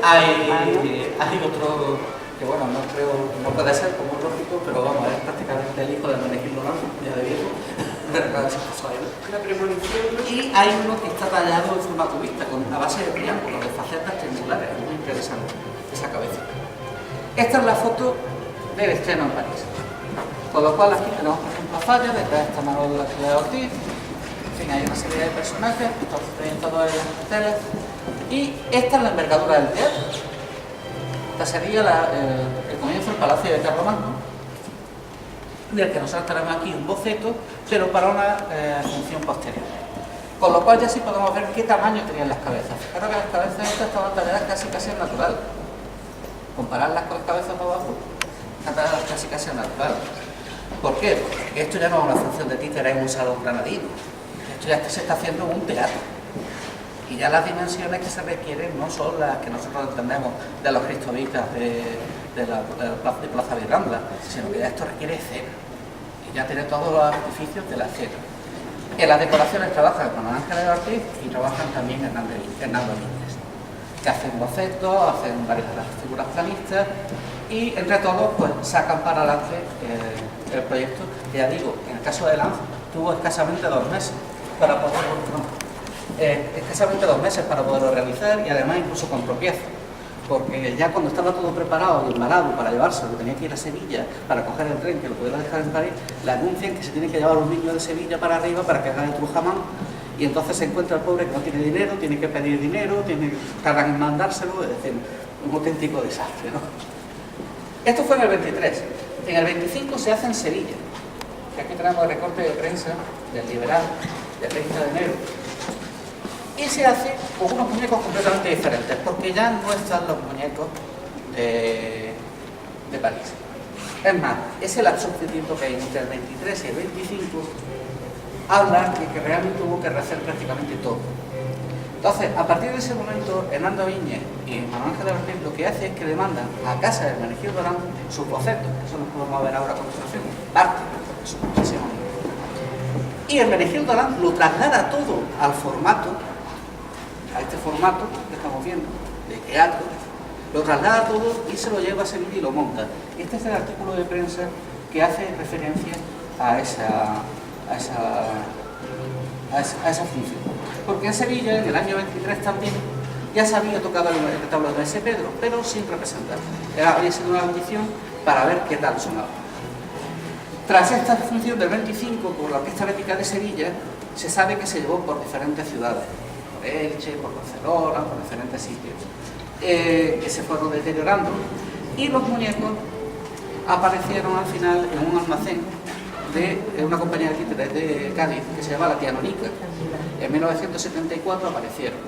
Hay otro que, bueno, no puede ser como lógico, pero vamos, es prácticamente el hijo de Hermenegildo Lanz, ya de viejo. La premonición. Y hay uno que está tallado en forma cubista, a base de triángulos, de facetas triangulares. Es muy interesante esa cabeza. Esta es la foto del estreno en París. Con lo cual aquí tenemos, por ejemplo, a Falla, detrás está Manuel de Ortiz. En fin, hay una serie de personajes, todos proyectados en las carteles. Y esta es la envergadura del teatro. Esta sería el comienzo del Palacio de Carlomagno, del que nosotros tenemos aquí un boceto, pero para una función posterior. Con lo cual ya sí podemos ver qué tamaño tenían las cabezas. Fijaros que las cabezas estas estaban talladas casi en natural. Compararlas con las cabezas de abajo, están talladas casi en natural. ¿Por qué? Porque esto ya no es una función de títere en un salón granadino. Esto ya se está haciendo en un teatro. Y ya las dimensiones que se requieren no son las que nosotros entendemos de los cristovistas de Plaza Virrambla, sino que ya esto requiere escena. Y ya tiene todos los artificios de la escena. En las decoraciones trabajan con Ángeles Ortiz y trabajan también Hernando Viñes, que hacen bocetos, hacen varias de las figuras planistas y entre todos pues sacan para adelante el proyecto. Ya digo, en el caso de Lanz tuvo escasamente 2 meses para poderlo realizar y además incluso con tropiezos, porque ya cuando estaba todo preparado y embalado para llevárselo, tenía que ir a Sevilla para coger el tren que lo pudiera dejar en París, le anuncian que se tiene que llevar un niño de Sevilla para arriba para que haga el Trujamán, y entonces se encuentra el pobre que no tiene dinero, tiene que pedir dinero, tardan en mandárselo, es decir, un auténtico desastre, ¿no? Esto fue en el 23. En el 25 se hace en Sevilla, que aquí tenemos el recorte de prensa del Liberal del 30 de enero. Y se hace con unos muñecos completamente diferentes, porque ya no están los muñecos de París. Es más, ese lapso de tiempo que hay entre el 23 y el 25 habla de que realmente hubo que rehacer prácticamente todo. Entonces, a partir de ese momento, Hernando Viñes y Manuel Ángel Ortiz lo que hace es que demandan a casa del Hermenegildo Durán sus bocetos, que eso lo podemos ver ahora a continuación, parte de su posesión. Y Hermenegildo Durán lo traslada todo al formato, a este formato que estamos viendo, de teatro, lo traslada todo y se lo lleva a Sevilla y lo monta. Este es el artículo de prensa que hace referencia a esa función. Porque en Sevilla, en el año 23 también, ya se había tocado el retablo de ese Pedro, pero sin representar. Había sido una audición para ver qué tal sonaba. Tras esta función del 25, por la Orquesta Bética de Sevilla, se sabe que se llevó por diferentes ciudades, por Elche, por Barcelona, por diferentes sitios, que se fueron deteriorando, y los muñecos aparecieron al final en un almacén de una compañía de títeres de Cádiz que se llama La Tianonica. En 1974 aparecieron,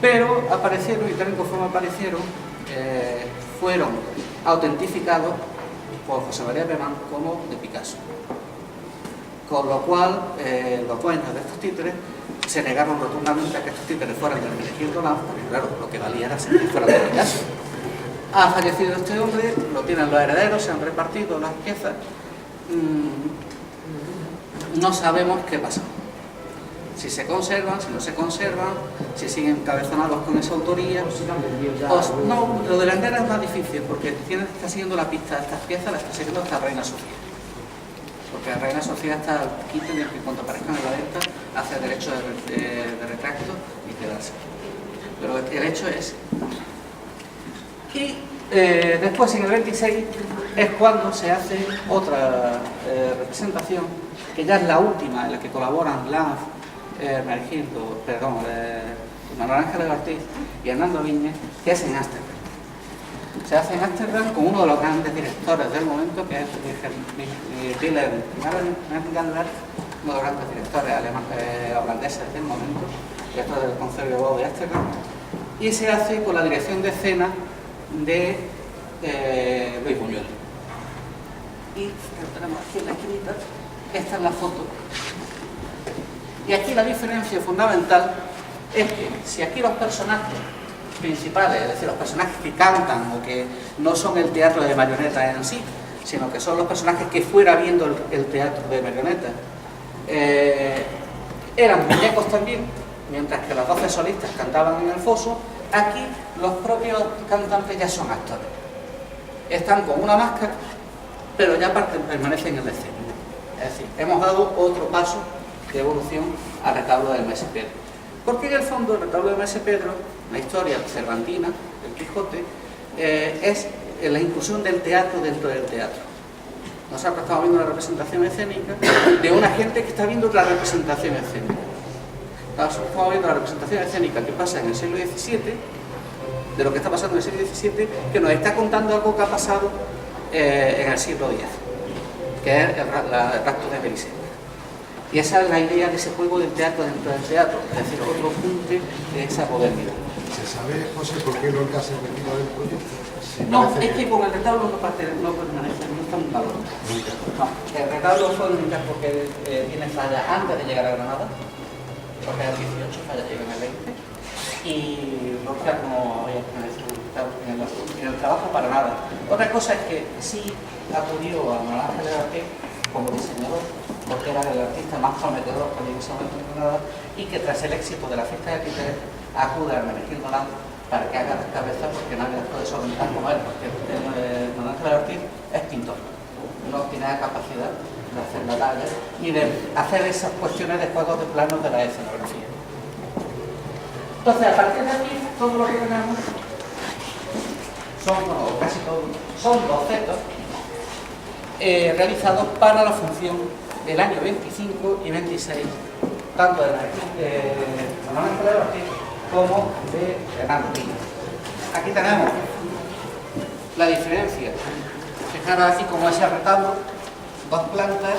pero aparecieron, y tal y conforme aparecieron, fueron autentificados por José María Pemán como de Picasso, con lo cual los dueños de estos títeres se negaron rotundamente a que estos títeres fueran del Hermenegildo Durán, porque claro, lo que valía era ser que fueran de Picasso. Ha fallecido este hombre, lo tienen los herederos, se han repartido las piezas. No sabemos qué pasa, si se conservan, si no se conservan, si siguen cabezonados con esa autoría. No, lo de la Endera es más difícil porque está siguiendo la pista de estas piezas, la está siguiendo hasta Reina Sofía, porque la Reina Sofía está al quite de que cuando aparezcan en la venta hace derecho de retracto y quedarse, pero el hecho es. Y después, en el 26, es cuando se hace otra representación, que ya es la última, en la que colaboran Lanz, Manuel Ángel Ortiz y Hernando Viñes, que es en Ámsterdam. Se hace en Ámsterdam con uno de los grandes directores del momento, que es Willem Mergander, uno de los grandes directores holandeses del momento, director del Conservatorio de Ámsterdam, y se hace con la dirección de escena de Luis Buñuel. Y lo tenemos aquí en la esquinita, esta es la foto. Y aquí la diferencia fundamental es que si aquí los personajes principales, es decir, los personajes que cantan o que no son el teatro de marionetas en sí, sino que son los personajes que fuera viendo el teatro de marionetas, eran muñecos también, mientras que los 12 solistas cantaban en el foso. Aquí los propios cantantes ya son actores, están con una máscara, pero ya permanecen en el escenario. Es decir, hemos dado otro paso de evolución al retablo del Maese Pedro, porque en el fondo el retablo del Maese Pedro, la historia cervantina del Quijote, es la inclusión del teatro dentro del teatro. Nosotros estamos viendo una representación escénica de una gente que está viendo otra representación escénica. Nosotros estamos viendo la representación escénica que pasa en el siglo XVII, de lo que está pasando en el siglo XVII, que nos está contando algo que ha pasado en el siglo X, que es el rapto de Melisenda. Y esa es la idea de ese juego del teatro dentro del teatro, es decir, otro punto de esa modernidad. ¿Se sabe, José, por qué Lorca se retira del proyecto? No, es que con el retablo no permanece, no está un valor. No, el retablo fue único porque tiene fallas antes de llegar a Granada, porque en el 18 fallas llegan al 20, y Lorca no había en el trabajo para nada. Otra cosa es que sí acudió a Manuel Ángel García como diseñador, porque era el artista más prometedor que había usado en Granada, y que tras el éxito de la fiesta de títeres acude a Hermenegildo Lando para que haga las cabezas, porque nadie las puede solventar como él, porque Manuel Ángel Ortiz es pintor, no tiene la capacidad de hacer la talla ni de hacer esas cuestiones de juegos de planos de la escenografía. Entonces, a partir de aquí, todo lo que tenemos son, bueno, casi todos, son bocetos realizados para la función del año 25 y 26, tanto de Manuel Ángel Ortiz como de Hernando Pino. Aquí tenemos la diferencia. Fijaros aquí como ese retablo, dos plantas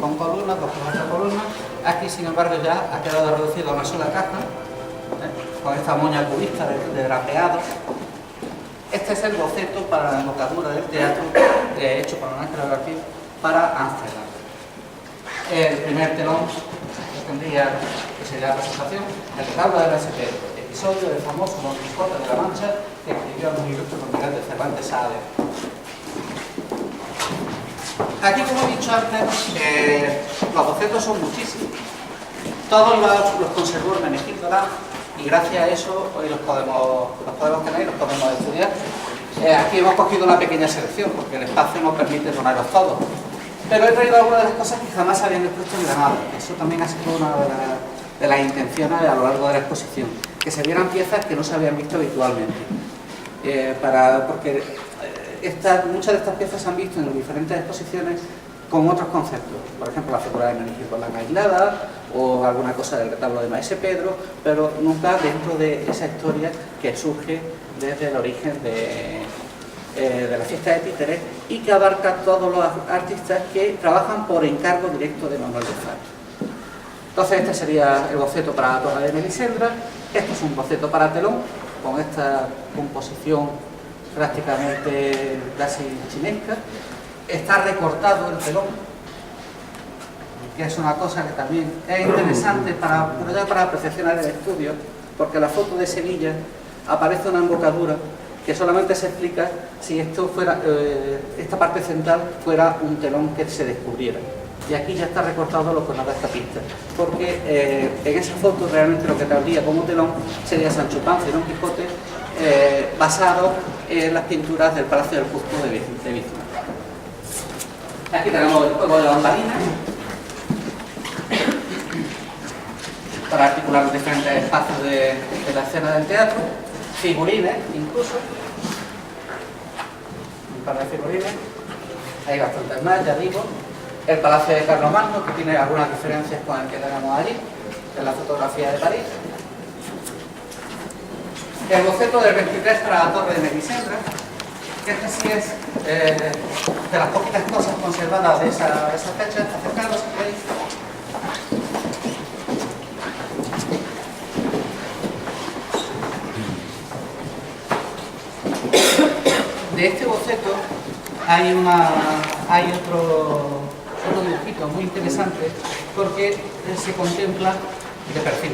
con columnas, dos columnas. Aquí, sin embargo, ya ha quedado reducido a una sola caja, con esta moña cubista de drapeado. Este es el boceto para la embocadura del teatro hecho por Manuel Ángel Ortiz para Ámsterdam. El primer telón que tendría, que sería la presentación, el retablo del SP, episodio del famoso Don Quijote de la Mancha, que escribió el muy ilustre don Miguel de Cervantes Saavedra. Aquí, como he dicho antes, los bocetos son muchísimos. Todos los conservó Hermenegildo Lando, y gracias a eso hoy los podemos tener y los podemos estudiar. Aquí hemos cogido una pequeña selección, porque el espacio no permite ponerlos todos. Pero he traído algunas de las cosas que jamás se habían expuesto en Granada. Eso también ha sido una de las intenciones a lo largo de la exposición, que se vieran piezas que no se habían visto habitualmente. Porque muchas de estas piezas se han visto en diferentes exposiciones con otros conceptos, por ejemplo la figura de Hermenegildo Lando aislada o alguna cosa del retablo de Maese Pedro, pero nunca dentro de esa historia que surge desde el origen de la fiesta de títeres y que abarca todos los artistas que trabajan por encargo directo de Manuel de Falla. Entonces este sería el boceto para la Torre de Melisendra. Este es un boceto para telón con esta composición prácticamente casi chinesca. Está recortado el telón, que es una cosa que también es interesante pero ya para apreciación del estudio, porque la foto de Sevilla aparece una embocadura que solamente se explica si esto fuera, esta parte central fuera un telón que se descubriera. Y aquí ya está recortado lo que nos da esta pista, porque en esa foto realmente lo que cabría como telón sería Sancho Panza y Don Quijote, basado en las pinturas del Palacio del Cusco de Bizuma. Aquí tenemos el juego de bambalinas para articular los diferentes espacios de la escena del teatro, figurines incluso, un par de figurines, hay bastantes más, ya digo. El Palacio de Carlomagno, que tiene algunas diferencias con el que tenemos allí, en la fotografía de París. El boceto del 23 para la Torre de Melisendra, que este sí es de las poquitas cosas conservadas de esa fecha. Acercaros, si queréis. De este boceto hay otro dibujito muy interesante, porque se contempla de perfil.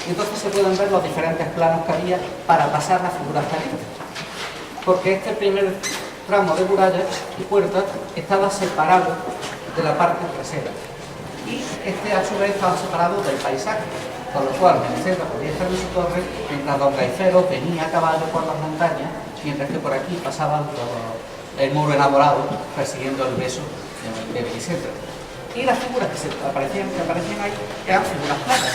Y entonces se pueden ver los diferentes planos que había para pasar las figuras calientes. Porque este primer tramo de murallas y puertas estaba separado de la parte trasera. Y este a su vez estaba separado del paisaje, con lo cual Melisendra podía estar en su torre, mientras Don Gaiferos venía a caballo por las montañas, mientras que por aquí pasaban el muro enamorado persiguiendo el beso de Melisendra. Y las figuras que aparecían ahí eran figuras planas.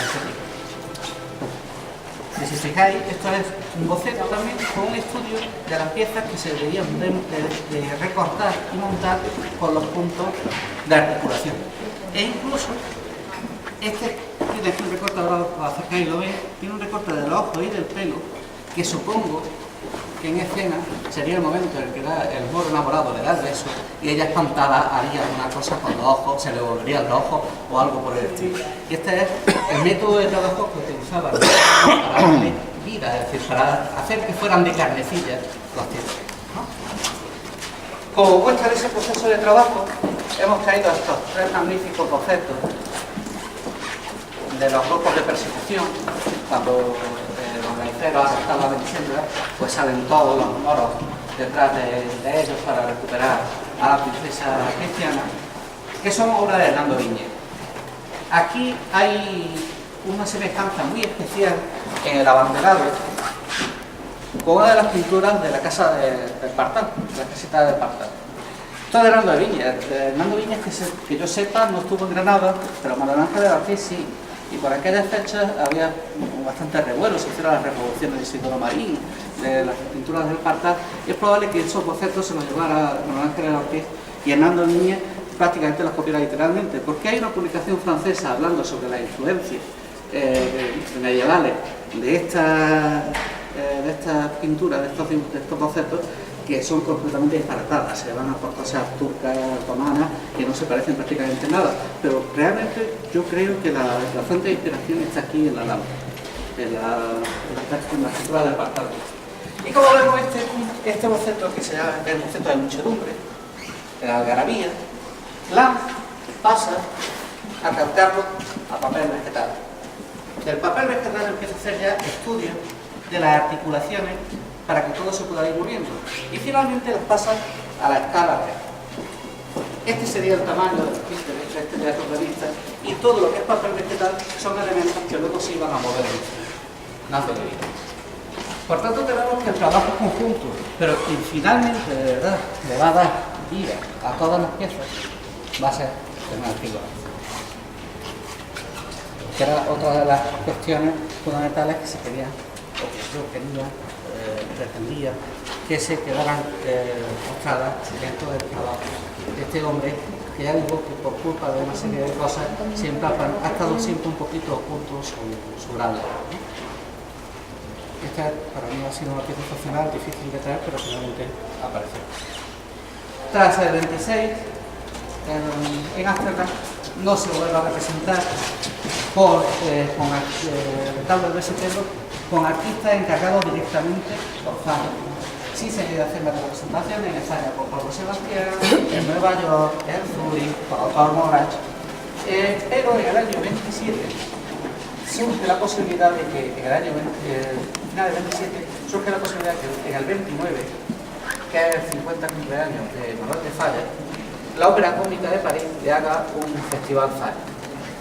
Y si fijáis, esto es un boceto también con un estudio de las piezas que se deberían de recortar y montar con los puntos de articulación. E incluso, este tiene un recorte, ahora lo acercáis y lo veis, tiene un recorte de los ojos y del pelo, que supongo que en escena sería el momento en el que el moro enamorado le da el beso y ella espantada haría alguna cosa con los ojos, se le volverían los ojos o algo por el estilo. Y este es el método de trabajo que utilizaban para darle vida, es decir, para hacer que fueran de carnecilla los títulos, ¿no? Como muestra de ese proceso de trabajo, hemos traído estos tres magníficos bocetos de los grupos de persecución. Cuando los laiceros arrestan a la Belisendra, pues salen todos los moros detrás de ellos para recuperar a la princesa cristiana, que son obras de Hernando Viñes. Aquí hay una semejanza muy especial en el abanderado con una de las pinturas de la casa del Partal, de la casita del Partal. Esto es de Hernando Viñes. Hernando Viñes, que yo sepa, no estuvo en Granada, pero Manuel Ángel de Ortiz sí. Y por aquellas fechas había bastante revuelo, se hicieron las reproducciones de Isidoro Marín, de las pinturas del Partal, y es probable que esos bocetos se los llevara Manuel Ángel de Ortiz y Hernando Viñes prácticamente los copiara literalmente, porque hay una publicación francesa hablando sobre la influencia medievales de estas pinturas, de estos bocetos, que son completamente disparatadas, se van a por cosas turcas, otomanas, que no se parecen prácticamente nada, pero realmente yo creo que la fuente de inspiración está aquí en la lámpara, en la pintura del Partal. Y como vemos este boceto, que se llama el boceto de muchedumbre, de la algarabía, Lam pasa a captarlo a papel vegetal. Del papel vegetal empieza a hacer ya estudios de las articulaciones para que todo se pueda ir moviendo. Y finalmente las pasa a la escala real. Este sería el tamaño de este teatro revista, y todo lo que es papel vegetal son elementos que luego se iban a mover dándole vida. Por tanto, tenemos que el trabajo es conjunto, pero quien finalmente de verdad le va a dar vida a todas las piezas va a ser el maestro, que era otra de las cuestiones fundamentales que se querían, o que yo quería, pretendía que se quedaran mostradas dentro del trabajo de este hombre, que ya digo que por culpa de una serie de cosas siempre ha estado siempre un poquito oculto su gran labor, ¿no? Esta para mí ha sido una pieza excepcional, difícil de traer, pero finalmente apareció. Tras el 26, en Ámsterdam no se vuelve a representar con el retablo de St. Pedro, con artistas encargados directamente por Falla. Sí se han ido haciendo representaciones en España por Pablo Sebastián, en Nueva York, en Zurich, por Otto Morat, pero en el año 27 surge la posibilidad de que en el año final del 27 surge la posibilidad de que en el 29, que es el 50 cumpleaños de Manuel de Falla, la Ópera Cómica de París le haga un festival Falla,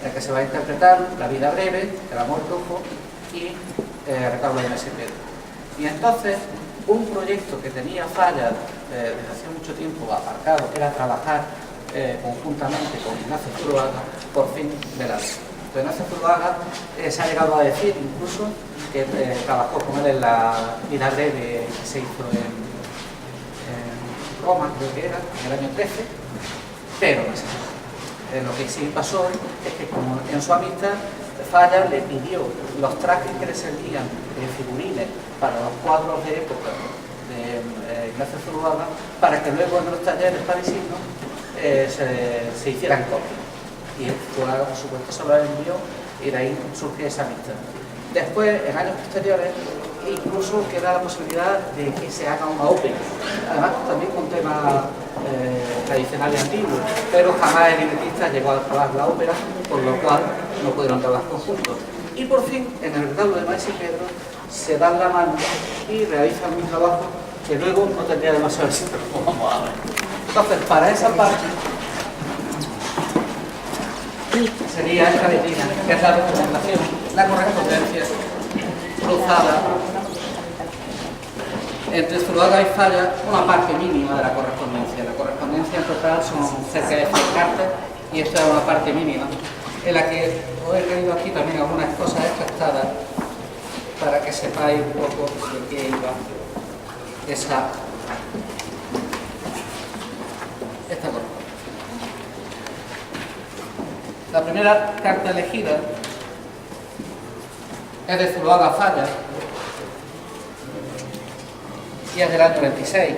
en el que se va a interpretar La vida breve, El amor brujo y Retablo de St. Pedro. Y entonces, un proyecto que tenía Falla desde hace mucho tiempo aparcado, que era trabajar conjuntamente con Ignacio Zuloaga, por fin de la vez. Ignacio Zuloaga se ha llegado a decir incluso que trabajó con él en La vida breve que se hizo en Roma, creo que era, en el año 13, pero no sé. Lo que sí pasó es que, como en su amistad, Falla le pidió los trajes que le servían de figurines para los cuadros de época de Ignacio Zuloaga, para que luego en los talleres parisinos se hicieran copias. Y Zuloaga, por supuesto, se lo envió, y de ahí surge esa amistad. Después, en años posteriores, incluso queda la posibilidad de que se haga una ópera, además también con temas tradicionales antiguos, pero jamás el libretista llegó a trabajar la ópera, por lo cual no pudieron trabajar juntos. Y por fin, en el retablo de Maese Pedro, se dan la mano y realizan un trabajo que luego no tendría demasiado éxito, como vamos a ver. Entonces, para esa parte, sería esta vitrina, que es la documentación, la correspondencia cruzada entre Zuloaga y Falla, una parte mínima de la correspondencia. La correspondencia en total son cerca de 100 cartas, y esta es una parte mínima, en la que os he traído aquí también algunas cosas extractadas para que sepáis un poco de qué iba esta correspondencia. La primera carta elegida es de Zuloaga Falla, y es del año 26.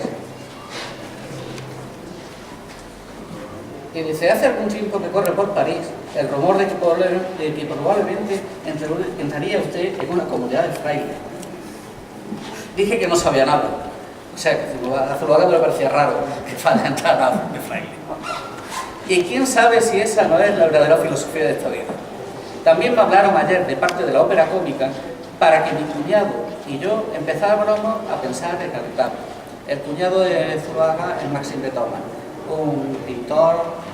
Y dice, hace algún tiempo que corre por París el rumor de que probablemente entraría usted en una comunidad de frailes. Dije que no sabía nada. O sea, que a Zuluaga me parecía raro que fuera entrar a de fraile. Y quién sabe si esa no es la verdadera filosofía de esta vida. También me hablaron ayer de parte de la ópera cómica para que mi cuñado y yo empezáramos a pensar en el retablo. El cuñado de Zuluaga es Maxime de Thomas, un pintor,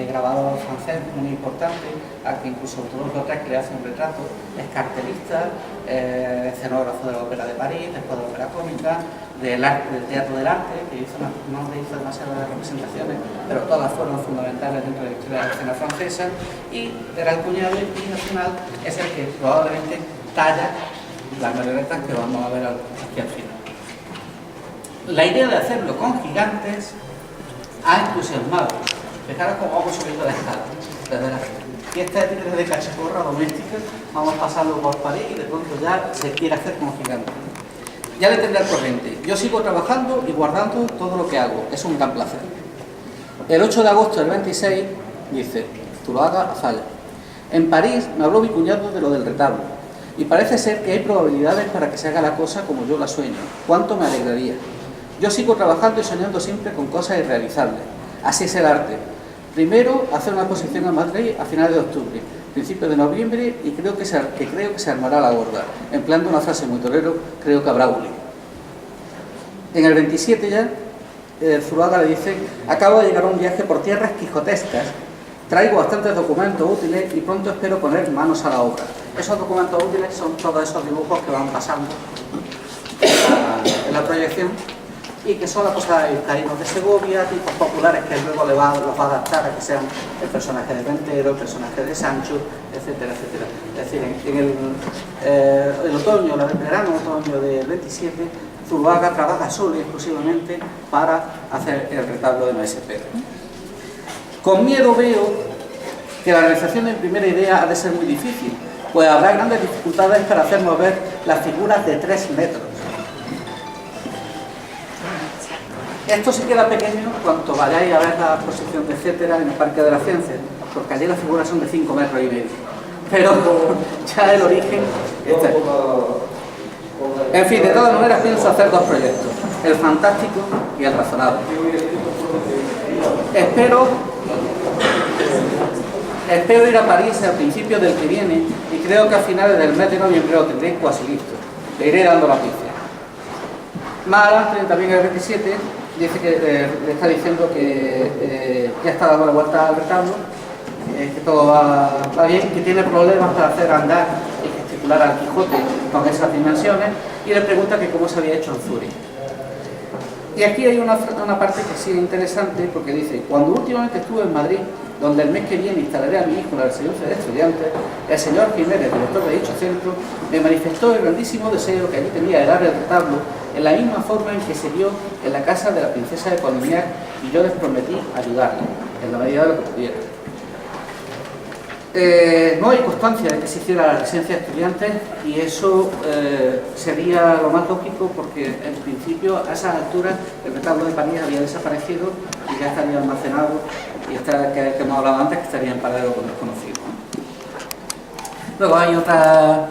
grabador francés muy importante, al que incluso Toulouse-Lautrec le hace un retrato, es cartelista, escenógrafo de la Ópera de París, después de la Ópera Cómica, del Teatro del Arte, que no hizo demasiadas representaciones, pero todas fueron fundamentales dentro de la historia de la escena francesa, y era el cuñado y al final es el que probablemente talla las marionetas que vamos a ver aquí al final. La idea de hacerlo con gigantes ha entusiasmado. Fijaros cómo vamos subiendo la escala. Y esta es de cachiporra doméstica, vamos pasando por París y de pronto ya se quiere hacer con gigantes. Ya le tendré al corriente. Yo sigo trabajando y guardando todo lo que hago. Es un gran placer. El 8 de agosto del 26 dice, Zuluaga a Falla. En París me habló mi cuñado de lo del retablo. Y parece ser que hay probabilidades para que se haga la cosa como yo la sueño. ¿Cuánto me alegraría? Yo sigo trabajando y soñando siempre con cosas irrealizables. Así es el arte. Primero, hacer una exposición en Madrid a finales de octubre, principios de noviembre, y creo que se armará la gorda. Empleando una frase muy torero, creo que habrá bullying. En el 27 ya, Zuluaga le dice, acabo de llegar a un viaje por tierras quijotescas, traigo bastantes documentos útiles y pronto espero poner manos a la obra. Esos documentos útiles son todos esos dibujos que van pasando en la proyección, y que son las cosas de Caínos de Segovia, tipos populares que luego los va a adaptar a que sean el personaje de Ventero, el personaje de Sancho, etcétera, etcétera. Es decir, en el otoño, el verano-otoño del 27, Zuluaga trabaja solo y exclusivamente para hacer el retablo de Maese Pérez. Con miedo veo que la realización de mi primera idea ha de ser muy difícil, pues habrá grandes dificultades para hacer mover las figuras de 3 metros. Esto se queda pequeño cuando vayáis a ver la exposición de etcétera en el Parque de la Ciencia, porque allí las figuras son de 5,5 metros. Pero ya el origen está. En fin, de todas maneras pienso hacer 2 proyectos, el fantástico y el razonable. Espero ir a París a principios del que viene y creo que a finales del mes de noviembre lo tendré casi listo. Le iré dando la pista. Más adelante, también el 27, dice que le está diciendo que ya está dando la vuelta al retablo, que todo va bien, que tiene problemas para hacer andar y gesticular al Quijote con esas dimensiones, y le pregunta que cómo se había hecho en Zúrich. Y aquí hay una parte que sí es interesante, porque dice, cuando últimamente estuve en Madrid, donde el mes que viene instalaré a mi hijo en la residencia de estudiantes, el señor Jiménez, director de dicho centro, me manifestó el grandísimo deseo que allí tenía de dar el retablo en la misma forma en que se dio en la casa de la princesa de Colignac, y yo les prometí ayudarle, en la medida de lo que pudiera. No hay constancia de que se hiciera la residencia de estudiantes, y eso sería lo más lógico, porque en principio a esas alturas el retablo de París había desaparecido y ya estaría almacenado, y que hemos hablado antes, que estaría en paradero desconocido. Luego hay otra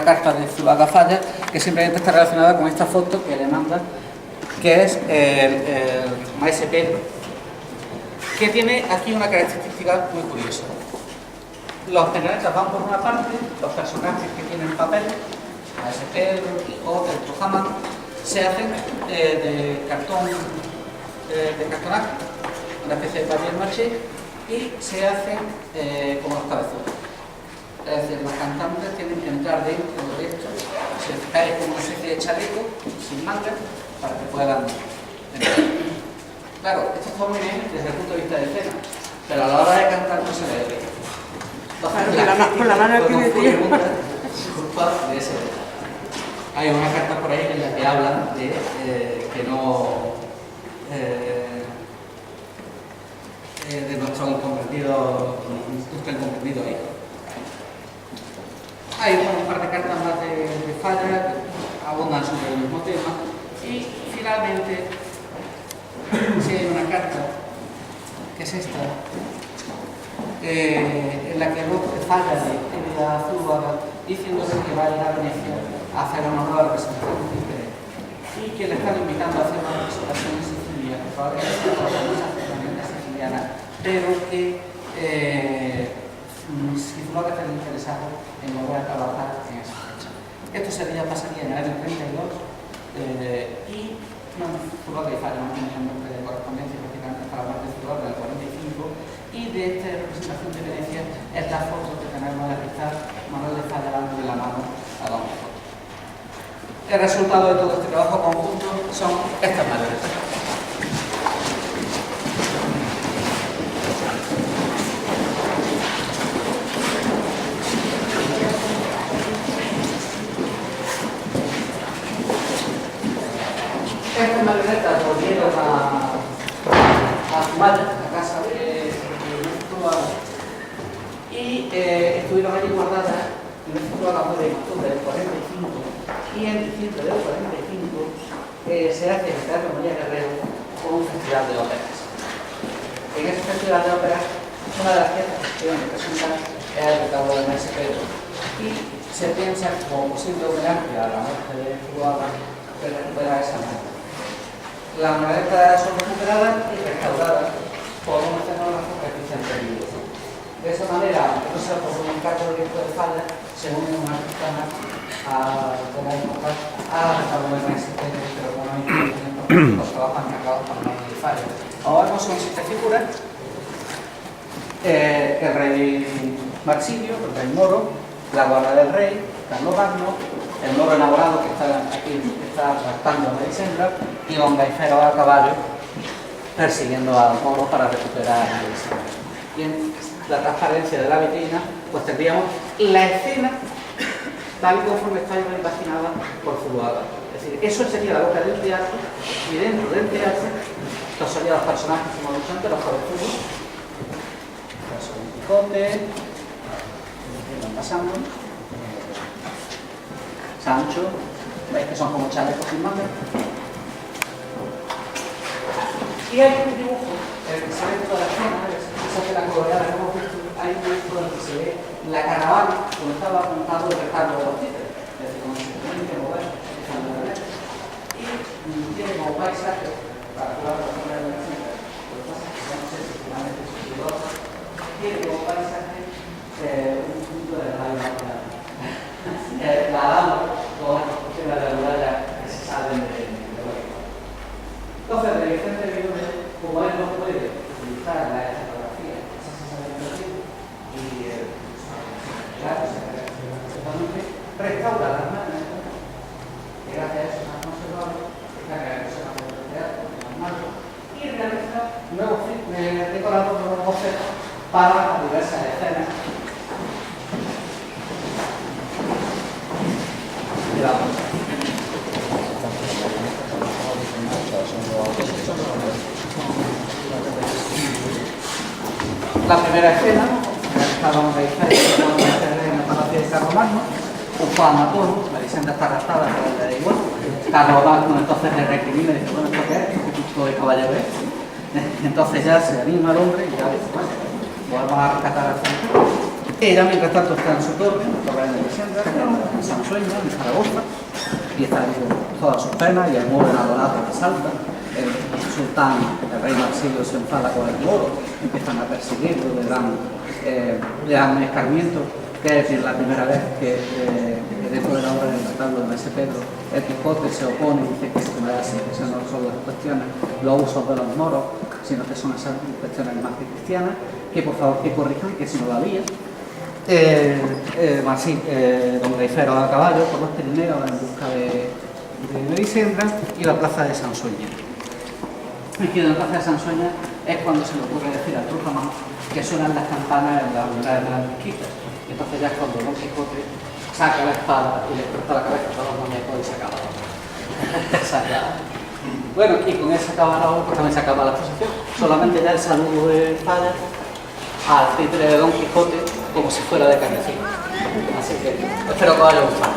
carta de Zuluaga Falla, que simplemente está relacionada con esta foto que le manda, que es el Maese Pérez, que tiene aquí una característica muy curiosa. Los marionetas van por una parte, los personajes que tienen papel, Maese Pedro, el Quijote, el Trujamán, se hacen de cartón, de cartonaje, una especie de papier maché, y se hacen como los cabezones. Es decir, los cantantes tienen que entrar dentro de esto, se cae como una especie de chaleco, sin mangas, para que puedan entrar. Claro, esto está muy bien desde el punto de vista de escena, pero a la hora de cantar no se ve bien. Con la mano aquí de tío. Culpa de ese detalle. Hay una carta por ahí en la que hablan de que no de nuestro incomprendido hijo. Hay un par de cartas más de Falla que abundan sobre el mismo tema, y finalmente, si hay una carta, que es esta, en la que Roque falla de actividad Zuluaga, diciéndole que va a ir a Venecia a hacer una nueva representación de interés y que le están invitando a hacer una representación en Sicilia, que probablemente sea por la famosa ferramenta siciliana, pero que si Zuluaga está interesado en volver a trabajar en esa fecha. Esto pasaría en el año 32 y Zuluaga y Falla no tienen el nombre de correspondencia prácticamente hasta la muerte de Zuluaga del 45. Y de esta representación de Venecia es la foto que tenemos de realizar Manuel de Falla dándole la mano a Don Quijote. El resultado de todo este trabajo conjunto son estas maderas. Estas marionetas volvieron a Zumaya, la casa de y estuvieron allí guardadas en el Zuluaga muere en octubre del 45 y en diciembre del 45 se hace el Teatro María Guerrero con un festival de óperas. En ese festival de óperas una de las piezas que presenta es el retablo de Maese Pedro y se piensa como posible homenaje a la muerte de Zuluaga de recuperar esa marca. Las maderas son recuperadas y restauradas por un escenógrafo que es Vicente Vivo. De esa manera, no sea por un encargo directo de Falla, se une una artesana de la época a la retablo de Maese Pedro, pero con una inclusión porque los trabajos encargados por Manuel de Falla. Ahora son 7 figuras: el rey Marsilio, el rey Moro, la guarda del rey, Carlos Magno, el moro enamorado que está aquí, está raptando a Melisendra, y Don Gaifero a caballo persiguiendo al moro para recuperar a Melisendra. Y en la transparencia de la vitrina, pues tendríamos la escena tal y conforme está imaginada por Zuluaga. Es decir, eso sería la boca del teatro, y dentro del teatro, estos serían los personajes, como hemos dicho antes, los jovenzuelos, Don Quijote, que van pasando, Sancho, veis que son como chalecos sin manga. Y hay un dibujo, el que se ve toda la escena, se hace la coloreada que hemos visto, hay un dibujo donde se ve la caravana donde estaba apuntado el retablo de los títeres, es decir, donde se tienen que mover, y tiene como paisaje, para jugar con la zona de la escena, lo que pasa es que no sé si finalmente es un tiene como paisaje un punto de la luna. La dama con las construcciones de la muralla que se salen de lógica. Entonces, de Vicente Vive, como él no puede utilizar la fotografía, esa sensación y claro, restaura las manos, que gracias a eso se han conservado, está creando una foto de teatro, las manos, y realiza nuevos decorados de nuevos bocetos para las diversas escenas. La primera escena, estábamos en el Palacio de Carlos Magno, un Juan Matón, Melisendra está arrastrada, pero le da igual. Carlos Magno entonces le recrimina y dice, bueno, ¿esto qué es? ¿Qué tipo de caballero es? Entonces ya se anima el hombre y ya dice, bueno, vamos a rescatar al centro. Ella, mientras tanto, está en su torre, en la torre de Melisendra, en Sansueña, en Zaragoza, y está ahí todas sus penas, y el moro enamorado que salta. El sultán, el rey Marsilio, se enfada con el moro, empiezan a perseguirlo, le dan escarmiento, que es la primera vez que dentro de la obra del retablo de Maese Pedro, el Quijote se opone y dice que esto no es así, que eso no son las cuestiones, los usos de los moros, sino que son esas cuestiones más que cristianas, que por favor que corrijan, que si no la había. Don Gaifero a caballo por los Pirineos en busca de Melisendra, y la plaza de Sansueña. Aquí en la plaza de Sansueña es cuando se le ocurre decir a Trujamán que suenan las campanas en las unidades de las mezquitas. Entonces ya es cuando Don Quijote saca la espada y le corta la cabeza a todos los muñecos y se acaba. Bueno, y con ese acaba la obra, pues también se acaba la exposición. Solamente ya el saludo de Falla al títere de Don Quijote como si fuera de carnecillo. Así que espero que os haya gustado.